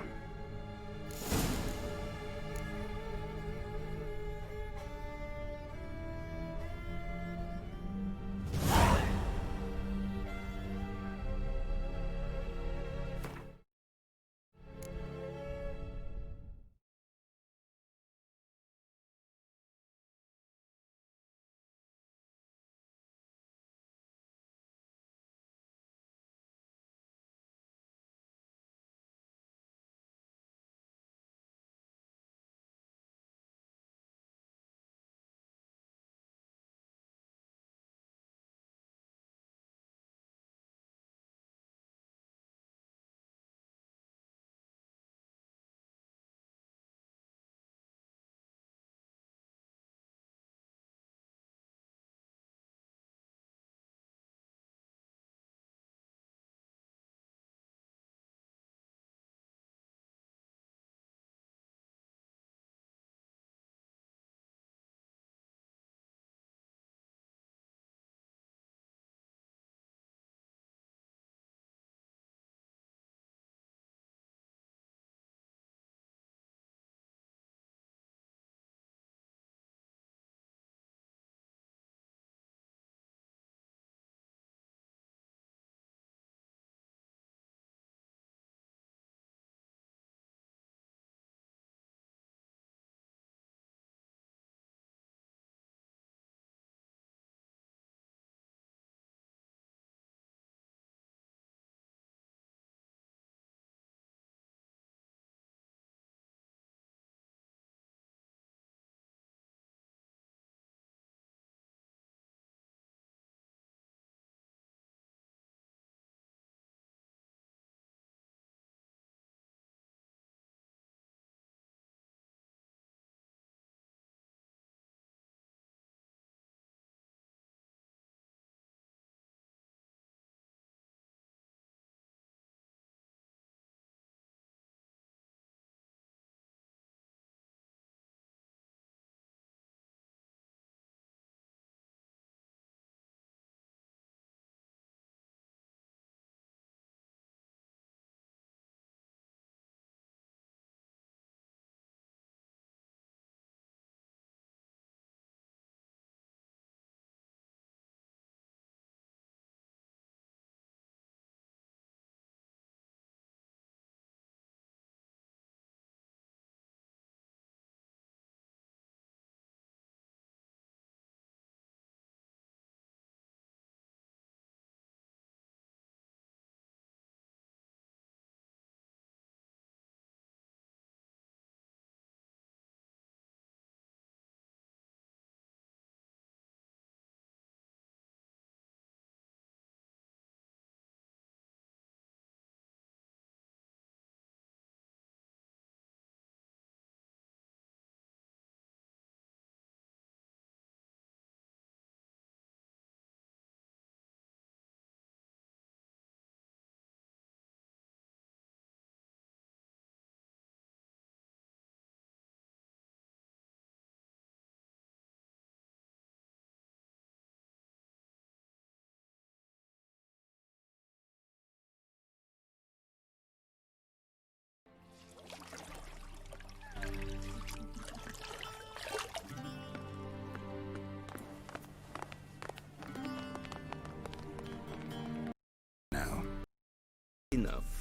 Enough.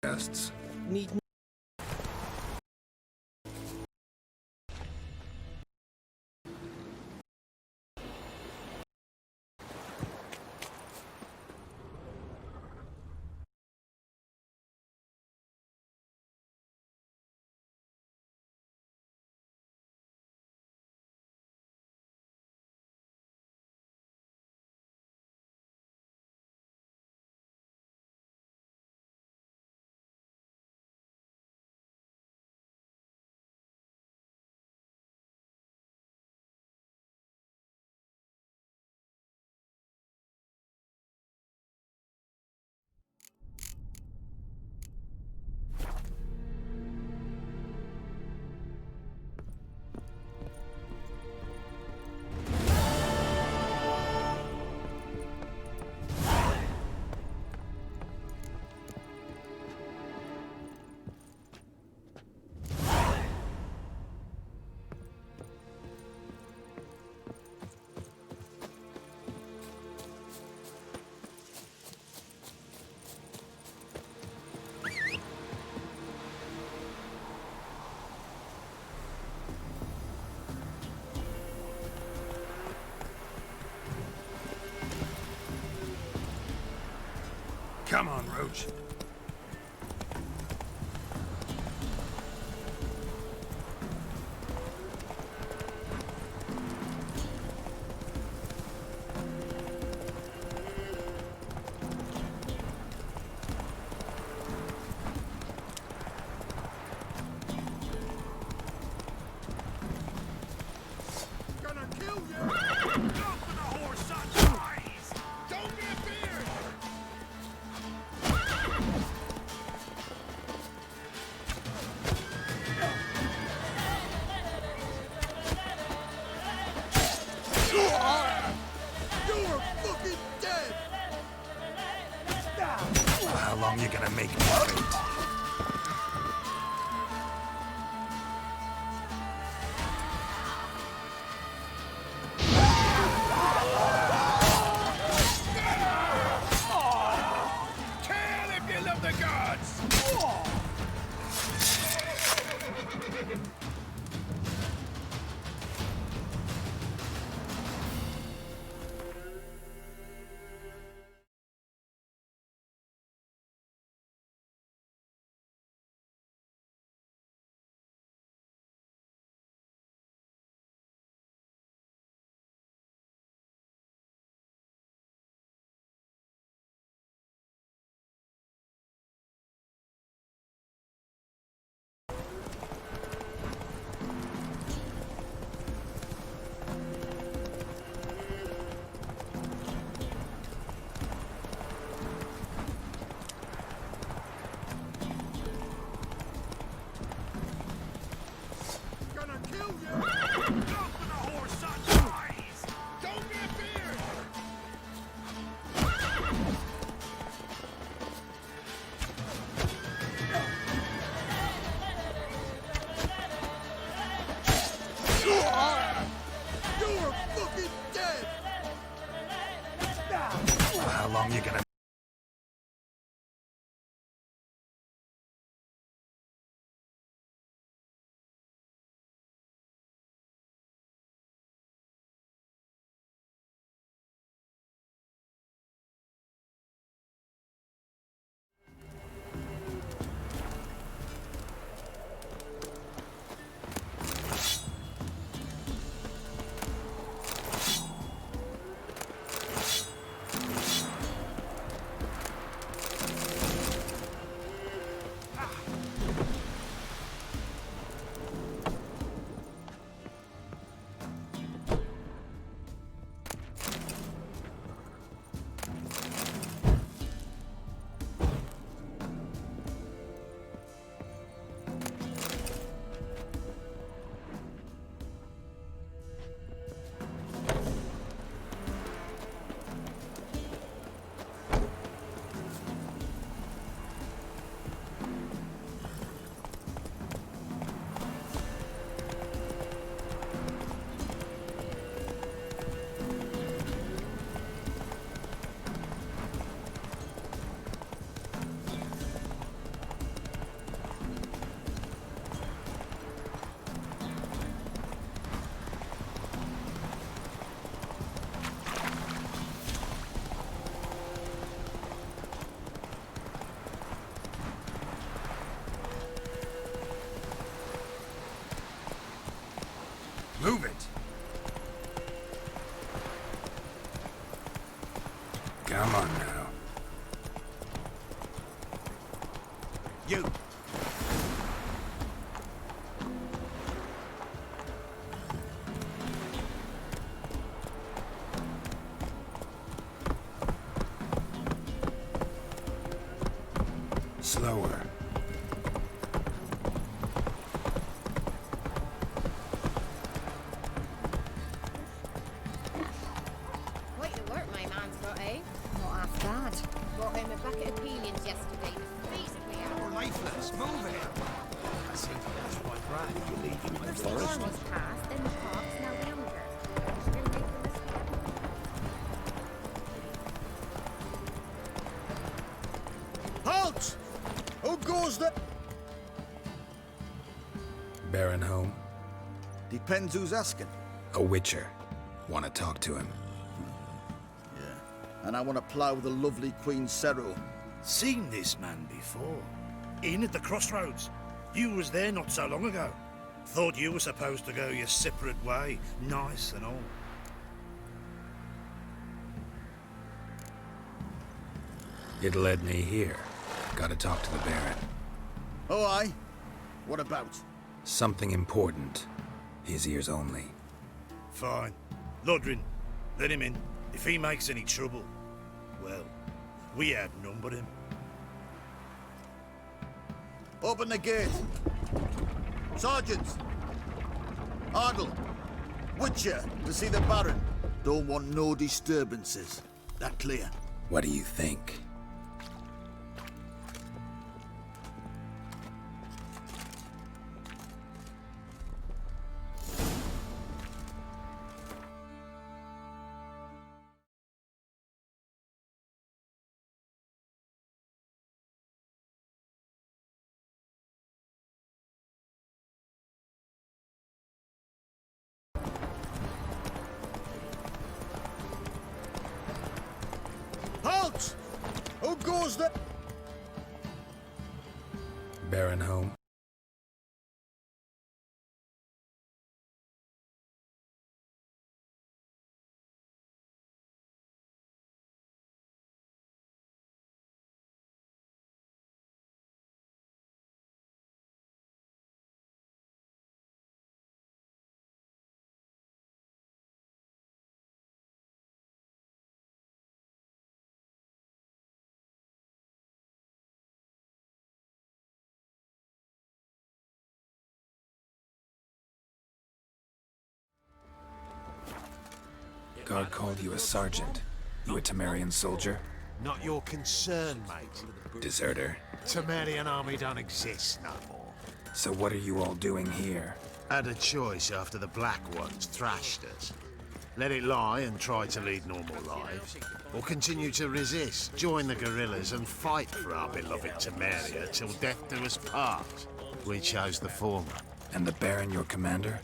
Guests. Need Come on, Roach. How long you gonna make me wait? Kill if you love the gods! How long you gonna... Move it! Come on now. You! Slower. Quite the work my man's got, eh? Not half bad. Brought him a bucket of peonies yesterday. Reasonably out. Lifeless, move it! I see that's quite right. You're leaving the The storm forest. was past, then the park's now younger. Still making us Halt! Who goes there? Baron home? Depends who's asking. A witcher. Want to talk to him. And I want to plough the lovely Queen Cero. Seen this man before. In at the crossroads. You was there not so long ago. Thought you were supposed to go your separate way, nice and all. It led me here. Gotta talk to the Baron. Oh, aye? What about? Something important. His ears only. Fine. Lodrin, let him in. If he makes any trouble, well, we outnumber him. Open the gate. Sergeants! Ardle! Witcher, to see the Baron. Don't want no disturbances. That clear? What do you think? Halt! Who goes there? Baron home? Guard called you a sergeant. You a Temerian soldier? Not your concern, mate. Deserter. Temerian army don't exist no more. So what are you all doing here? Had a choice after the Black Ones thrashed us. Let it lie and try to lead normal lives, or continue to resist, join the guerrillas and fight for our beloved Temeria till death do us part. We chose the former. And the Baron your commander?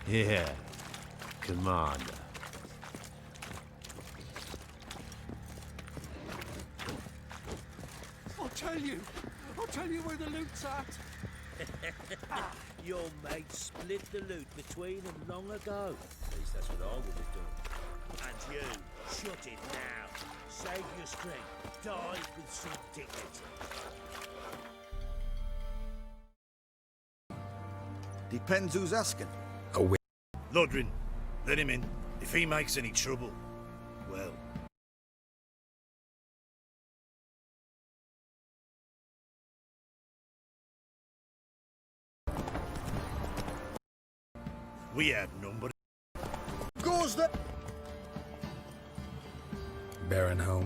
Yeah. Commander. I'll tell you where the loot's at. Your mate split the loot between them long ago. At least that's what I would have done. And you, shut it now. Save your strength. Die with some dignity. Depends who's asking. Lodrin, let him in. If he makes any trouble, well... We outnumber. Goes there. Baron home?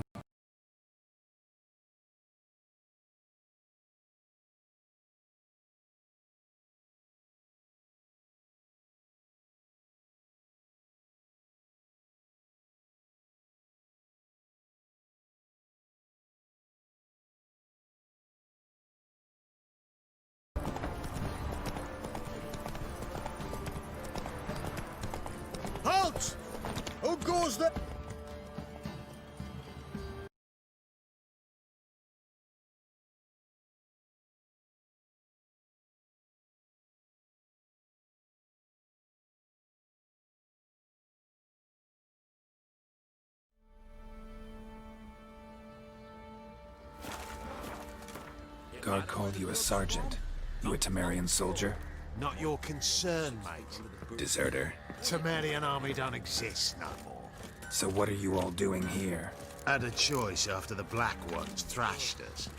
Halt! Who goes there? Guard called you a sergeant. You a Temerian soldier? Not your concern, mate. Deserter. Temerian army don't exist no more. So what are you all doing here? Had a choice after the Black Ones thrashed us.